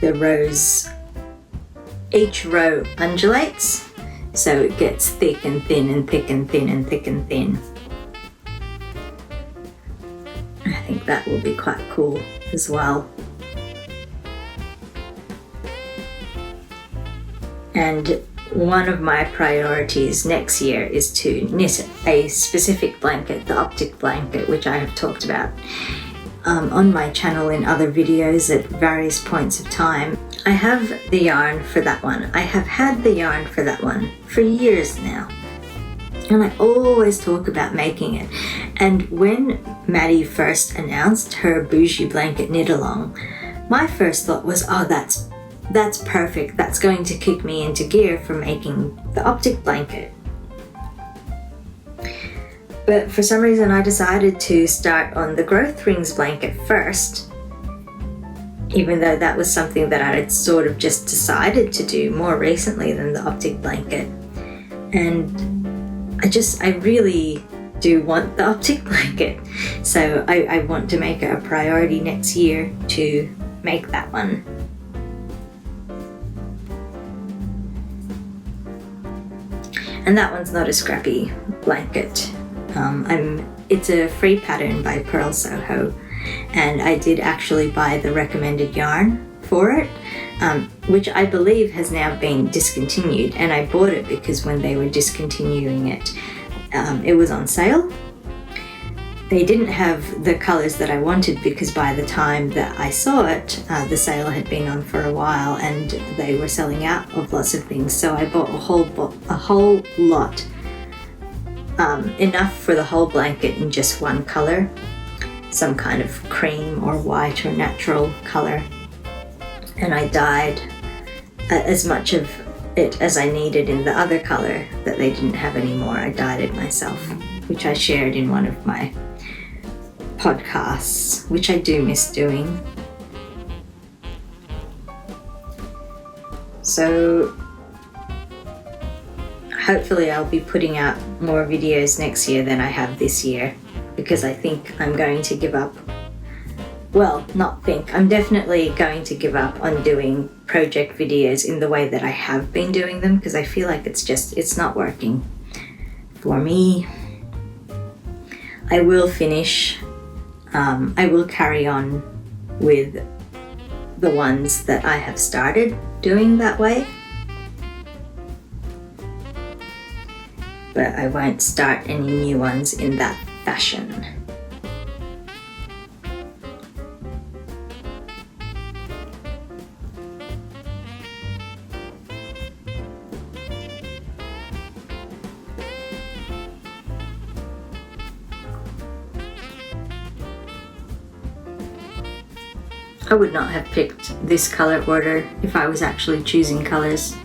the rows, each row undulates, so it gets thick and thin and thick and thin and thick and thin. I think that will be quite cool as well. And one of my priorities next year is to knit a specific blanket, the optic blanket, which I have talked about on my channel in other videos at various points of time. I have the yarn for that one. I have had the yarn for that one for years now. And I always talk about making it. And when Maddie first announced her bougie blanket knit along, my first thought was, oh, that's perfect. That's going to kick me into gear for making the optic blanket. But for some reason I decided to start on the growth rings blanket first, even though that was something that I had sort of just decided to do more recently than the optic blanket. And I really do want the optic blanket. So I want to make it a priority next year to make that one. And that one's not a scrappy blanket. It's a free pattern by Pearl Soho, and I did actually buy the recommended yarn for it, which I believe has now been discontinued, and I bought it because when they were discontinuing it, it was on sale. They didn't have the colours that I wanted because by the time that I saw it, the sale had been on for a while and they were selling out of lots of things. So I bought a whole lot, enough for the whole blanket in just one colour, some kind of cream or white or natural colour. And I dyed as much of it as I needed in the other colour that they didn't have anymore. I dyed it myself, which I shared in one of my podcasts, which I do miss doing. So hopefully I'll be putting out more videos next year than I have this year, because I think I'm going to give up. Well, I'm definitely going to give up on doing project videos in the way that I have been doing them, because I feel like it's not working for me. I will finish. I will carry on with the ones that I have started doing that way, but I won't start any new ones in that fashion. I would not have picked this color order if I was actually choosing colors.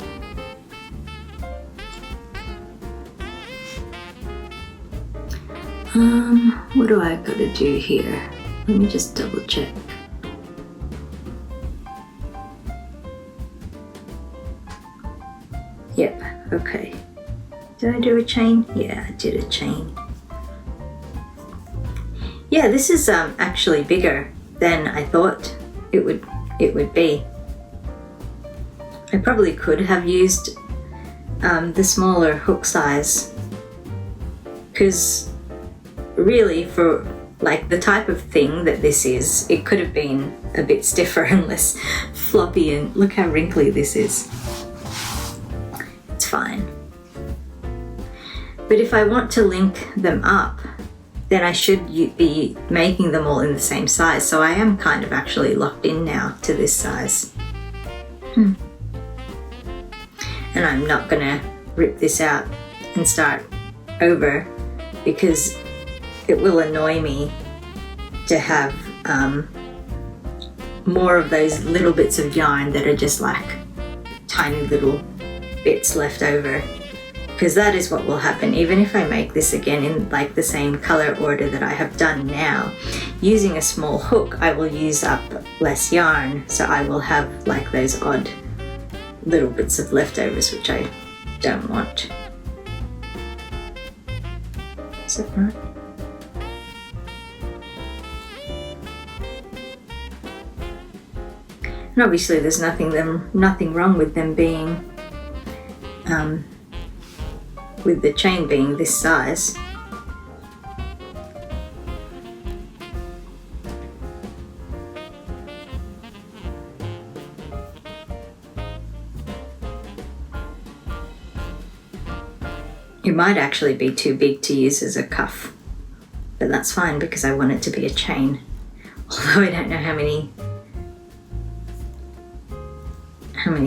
What do I gotta do here? Let me just double check. Yep, okay. Did I do a chain? Yeah, I did a chain. Yeah, this is actually bigger than I thought it would be. I probably could have used the smaller hook size, because really for like the type of thing that this is, it could have been a bit stiffer and less floppy, and look how wrinkly this is. It's fine. But if I want to link them up, then I should be making them all in the same size. So I am kind of actually locked in now to this size. And I'm not gonna rip this out and start over, because it will annoy me to have more of those little bits of yarn that are just like tiny little bits left over. Because that is what will happen even if I make this again in like the same color order that I have done now. Using a small hook, I will use up less yarn, so I will have like those odd little bits of leftovers, which I don't want. Is that right? And obviously there's nothing wrong with them being, with the chain being this size. It might actually be too big to use as a cuff, but that's fine because I want it to be a chain. Although I don't know how many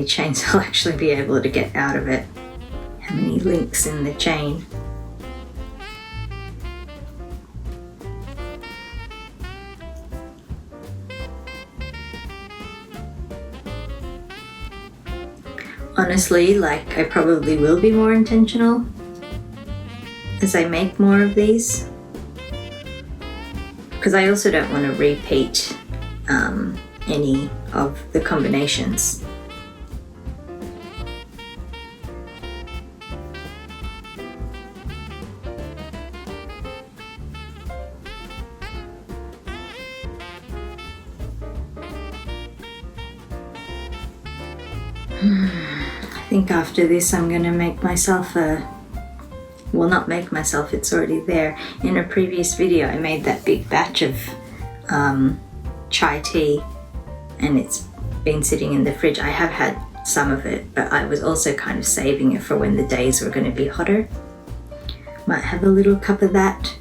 chains I'll actually be able to get out of it. How many links in the chain. Honestly, like, I probably will be more intentional as I make more of these, because I also don't want to repeat any of the combinations. I think after this I'm going to make myself well, not make myself, it's already there. In a previous video I made that big batch of chai tea and it's been sitting in the fridge. I have had some of it, but I was also kind of saving it for when the days were going to be hotter. Might have a little cup of that.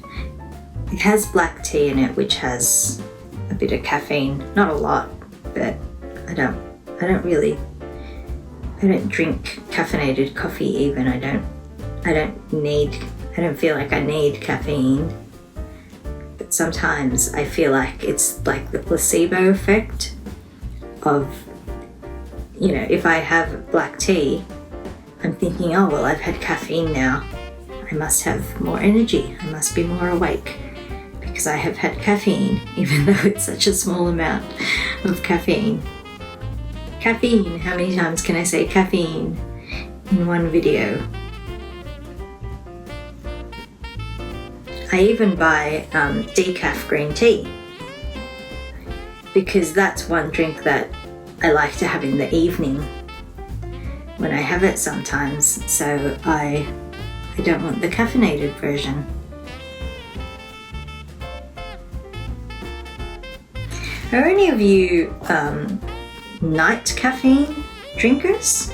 It has black tea in it, which has a bit of caffeine. Not a lot, but I don't drink caffeinated coffee even. I don't feel like I need caffeine. But sometimes I feel like it's like the placebo effect of, you know, if I have black tea, I'm thinking, oh, well, I've had caffeine now. I must have more energy. I must be more awake because I have had caffeine, even though it's such a small amount of caffeine. Caffeine, how many times can I say caffeine in one video? I even buy decaf green tea because that's one drink that I like to have in the evening when I have it sometimes, so I don't want the caffeinated version. Are any of you night caffeine drinkers?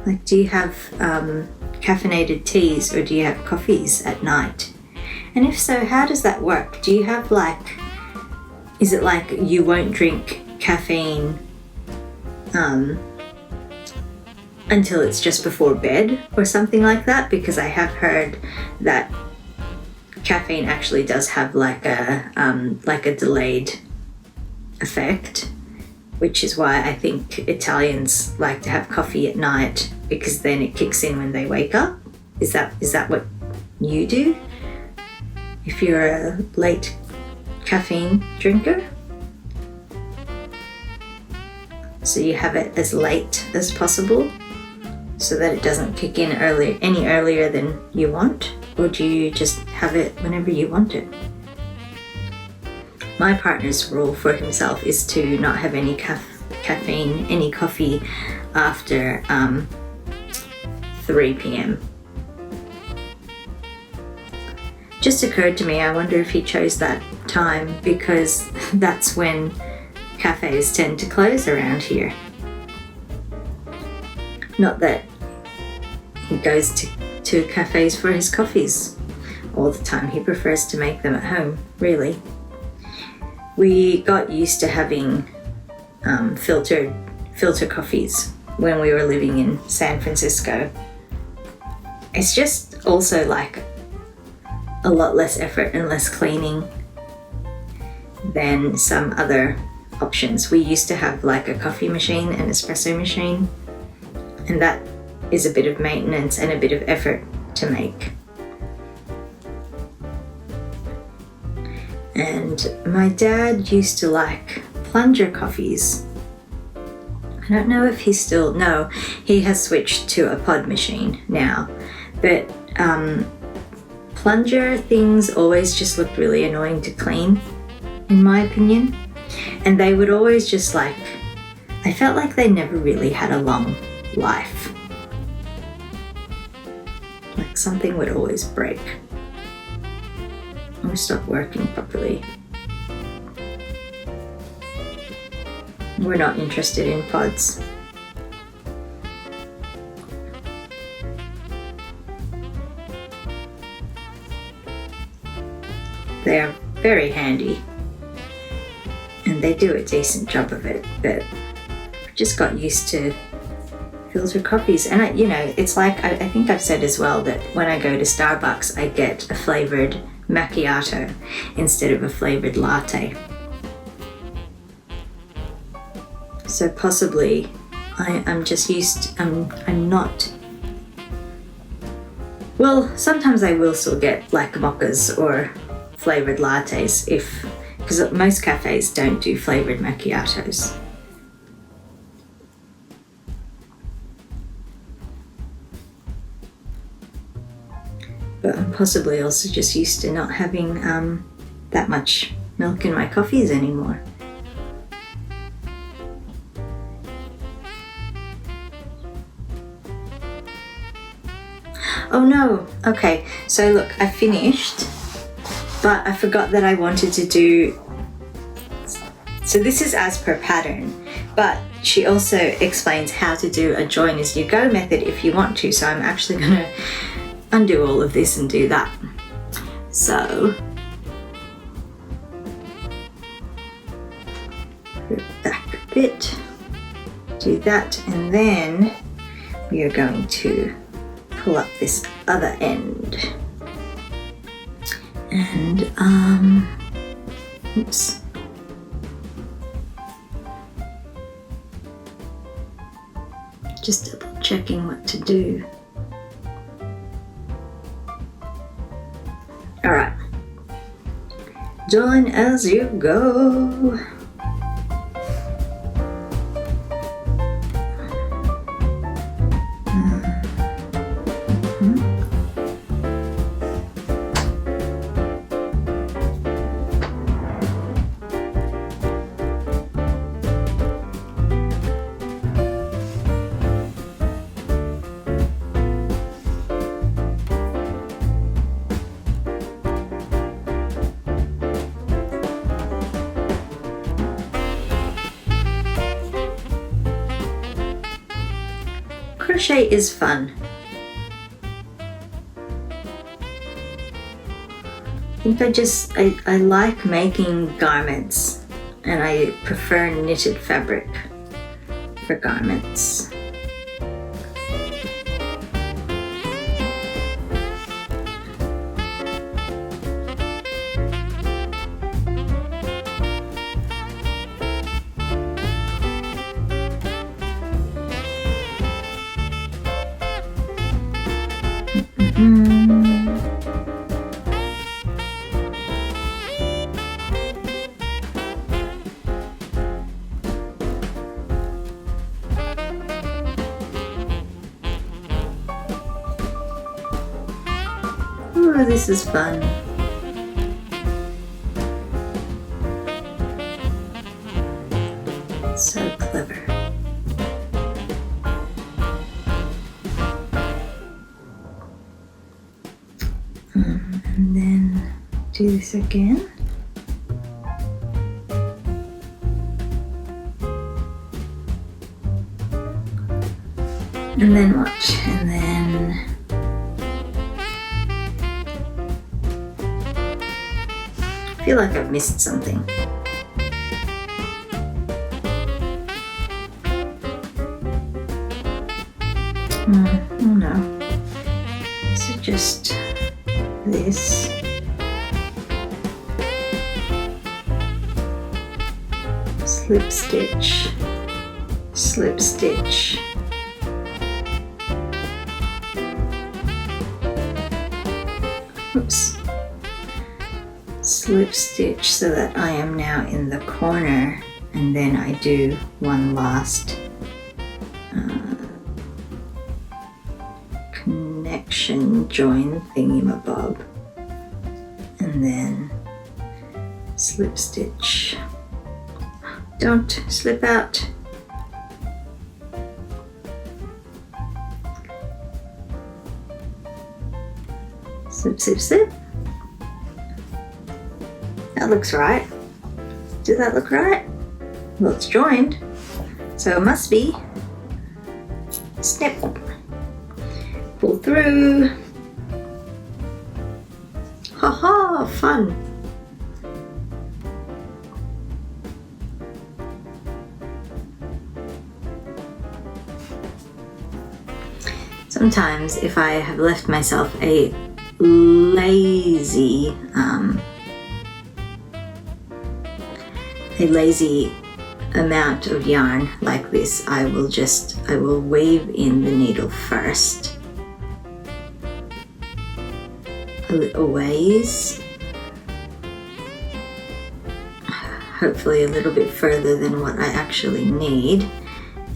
Like, do you have caffeinated teas or do you have coffees at night? And if so, how does that work? Do you have like, is it like you won't drink caffeine until it's just before bed or something like that? Because I have heard that caffeine actually does have like a delayed effect, which is why I think Italians like to have coffee at night, because then it kicks in when they wake up. Is that what you do if you're a late caffeine drinker? So you have it as late as possible so that it doesn't kick in any earlier than you want, or do you just have it whenever you want it? My partner's rule for himself is to not have any caffeine, any coffee after 3 p.m. Just occurred to me, I wonder if he chose that time because that's when cafes tend to close around here. Not that he goes to cafes for his coffees all the time. He prefers to make them at home, really. We got used to having filter coffees when we were living in San Francisco. It's just also like a lot less effort and less cleaning than some other options. We used to have like a coffee machine, an espresso machine, and that is a bit of maintenance and a bit of effort to make. And my dad used to like plunger coffees. I don't know if he has switched to a pod machine now, but Plunger things always just looked really annoying to clean, in my opinion. And they would always just like, I felt like they never really had a long life. Like something would always break or stop working properly. We're not interested in pods. They're very handy and they do a decent job of it, but I've just got used to filter coffees. And you know, it's like, I think I've said as well that when I go to Starbucks, I get a flavored macchiato instead of a flavored latte. So possibly I'm just used, I'm not, well, sometimes I will still get like mochas or flavored lattes because most cafes don't do flavored macchiatos. But I'm possibly also just used to not having that much milk in my coffees anymore. Oh no, okay, so look, I finished, but I forgot that I wanted to do, so this is as per pattern, but she also explains how to do a join as you go method if you want to, so I'm actually gonna undo all of this and do that. So, put it back a bit, do that, and then we are going to pull up this other end. And, oops. Just double checking what to do. All right. Join as you go. Crochet is fun. I think I like making garments, and I prefer knitted fabric for garments. Oh, this is fun. So clever. And then do this again. And then watch, and then I feel like I've missed something. Oh no. So just this. Slip stitch, slip stitch. Oops. Slip stitch so that I am now in the corner, and then I do one last connection connection join thingy-mabob, and then slip stitch. Don't slip out. Slip, slip, slip. That looks right. Does that look right? Well, it's joined, so it must be. Snip. Pull through. Ha ha, fun. Sometimes if I have left myself a lazy amount of yarn like this, I will weave in the needle first a little ways, hopefully a little bit further than what I actually need,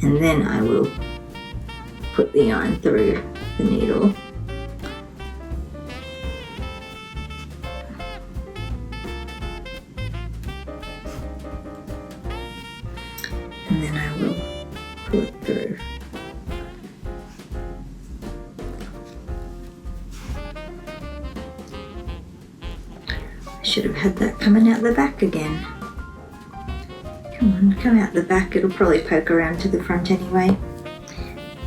and then I will put the yarn through the needle. And then I will pull it through. I should have had that coming out the back again. Come on, come out the back. It'll probably poke around to the front anyway.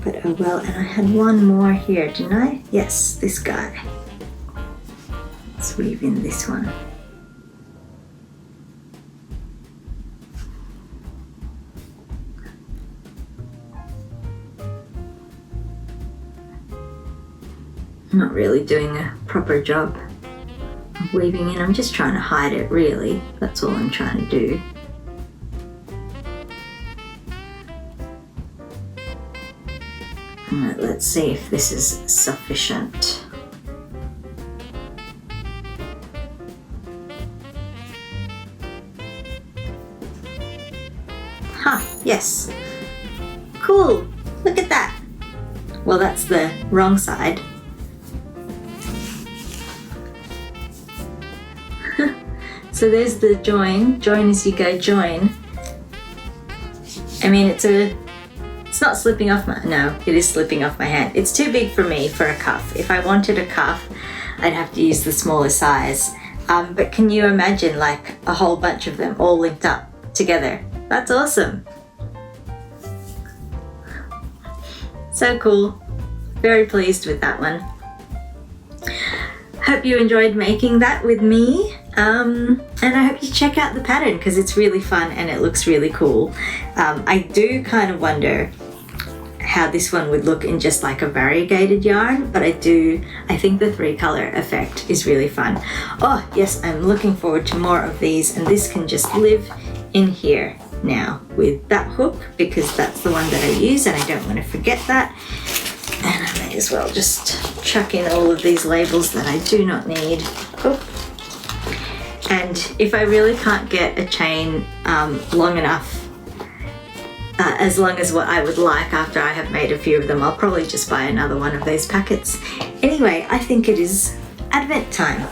But oh well, and I had one more here, didn't I? Yes, this guy. Let's weave in this one. I'm not really doing a proper job of weaving in. I'm just trying to hide it, really. That's all I'm trying to do. Alright, let's see if this is sufficient. Yes. Cool. Look at that. Well, that's the wrong side. So there's the join. Join as you go, join. I mean, it's not slipping off my, no, it is slipping off my hand. It's too big for me for a cuff. If I wanted a cuff, I'd have to use the smaller size. But can you imagine like a whole bunch of them all linked up together? That's awesome. So cool. Very pleased with that one. Hope you enjoyed making that with me. And I hope you check out the pattern because it's really fun and it looks really cool. I do kind of wonder how this one would look in just like a variegated yarn, but I think the 3-color effect is really fun. Oh yes, I'm looking forward to more of these, and this can just live in here now with that hook because that's the one that I use and I don't want to forget that. And I may as well just chuck in all of these labels that I do not need. Oh. And if I really can't get a chain long enough, as long as what I would like after I have made a few of them, I'll probably just buy another one of those packets. Anyway, I think it is Advent time.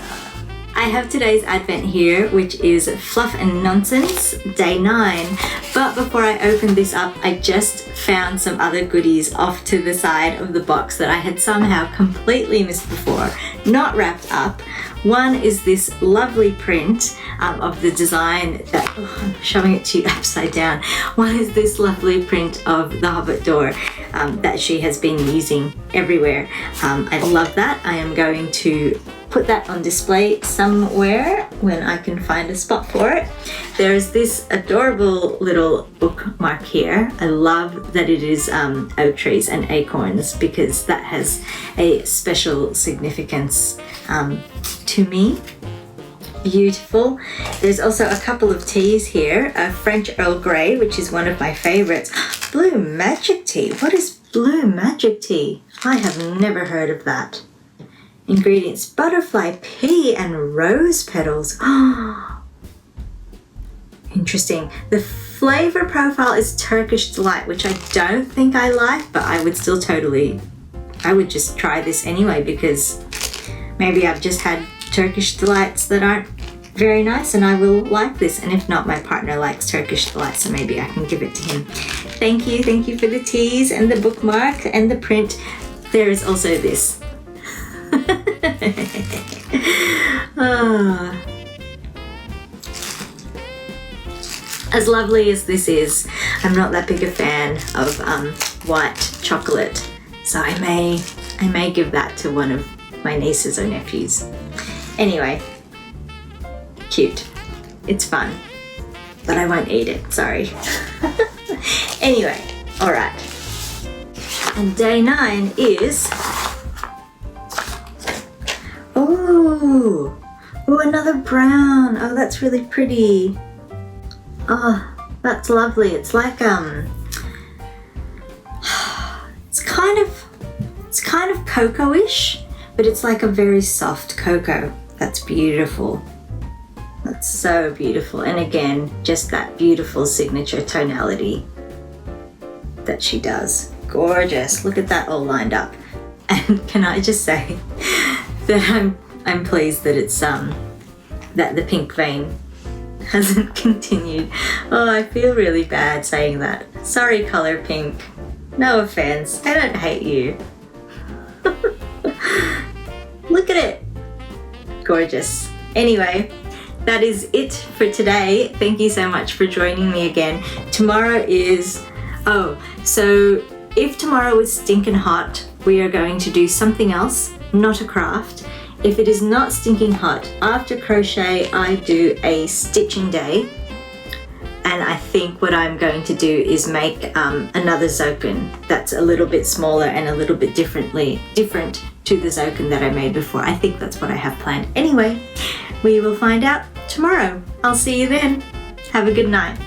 I have today's Advent here, which is Fluff and Nonsense, day 9. But before I open this up, I just found some other goodies off to the side of the box that I had somehow completely missed before, not wrapped up. One is this lovely print of the design that, oh, I'm showing it to you upside down. One is this lovely print of the Hobbit door that she has been using everywhere. I love that. I am going to put that on display somewhere when I can find a spot for it. There's this adorable little bookmark here. I love that it is oak trees and acorns because that has a special significance to me. Beautiful. There's also a couple of teas here. A French Earl Grey, which is one of my favorites. Blue Magic Tea. What is Blue Magic Tea? I have never heard of that. Ingredients: butterfly pea and rose petals. Interesting. The flavor profile is Turkish Delight, which I don't think I like, but I would still totally I would just try this anyway, because maybe I've just had Turkish delights that aren't very nice and I will like this. And if not, my partner likes Turkish delights, so maybe I can give it to him. Thank you for the teas and the bookmark and the print. There is also this. Oh. As lovely as this is, I'm not that big a fan of white chocolate, so I may give that to one of my nieces or nephews. Anyway, cute. It's fun, but I won't eat it, sorry. Anyway, all right. And day 9 is, oh, another brown. Oh, that's really pretty. Oh, that's lovely. It's like it's kind of cocoa-ish, but it's like a very soft cocoa. That's beautiful. That's so beautiful. And again, just that beautiful signature tonality that she does. Gorgeous. Look at that all lined up. And can I just say that I'm pleased that it's that the pink vein hasn't continued. Oh, I feel really bad saying that. Sorry, color pink. No offense. I don't hate you. Look at it. Gorgeous. Anyway, that is it for today. Thank you so much for joining me again. Tomorrow is, so if tomorrow is stinking hot, we are going to do something else, not a craft. If it is not stinking hot, after crochet I do a stitching day, and I think what I'm going to do is make another zoken that's a little bit smaller and a little bit different to the zoken that I made before. I think that's what I have planned. Anyway, we will find out tomorrow. I'll see you then. Have a good night.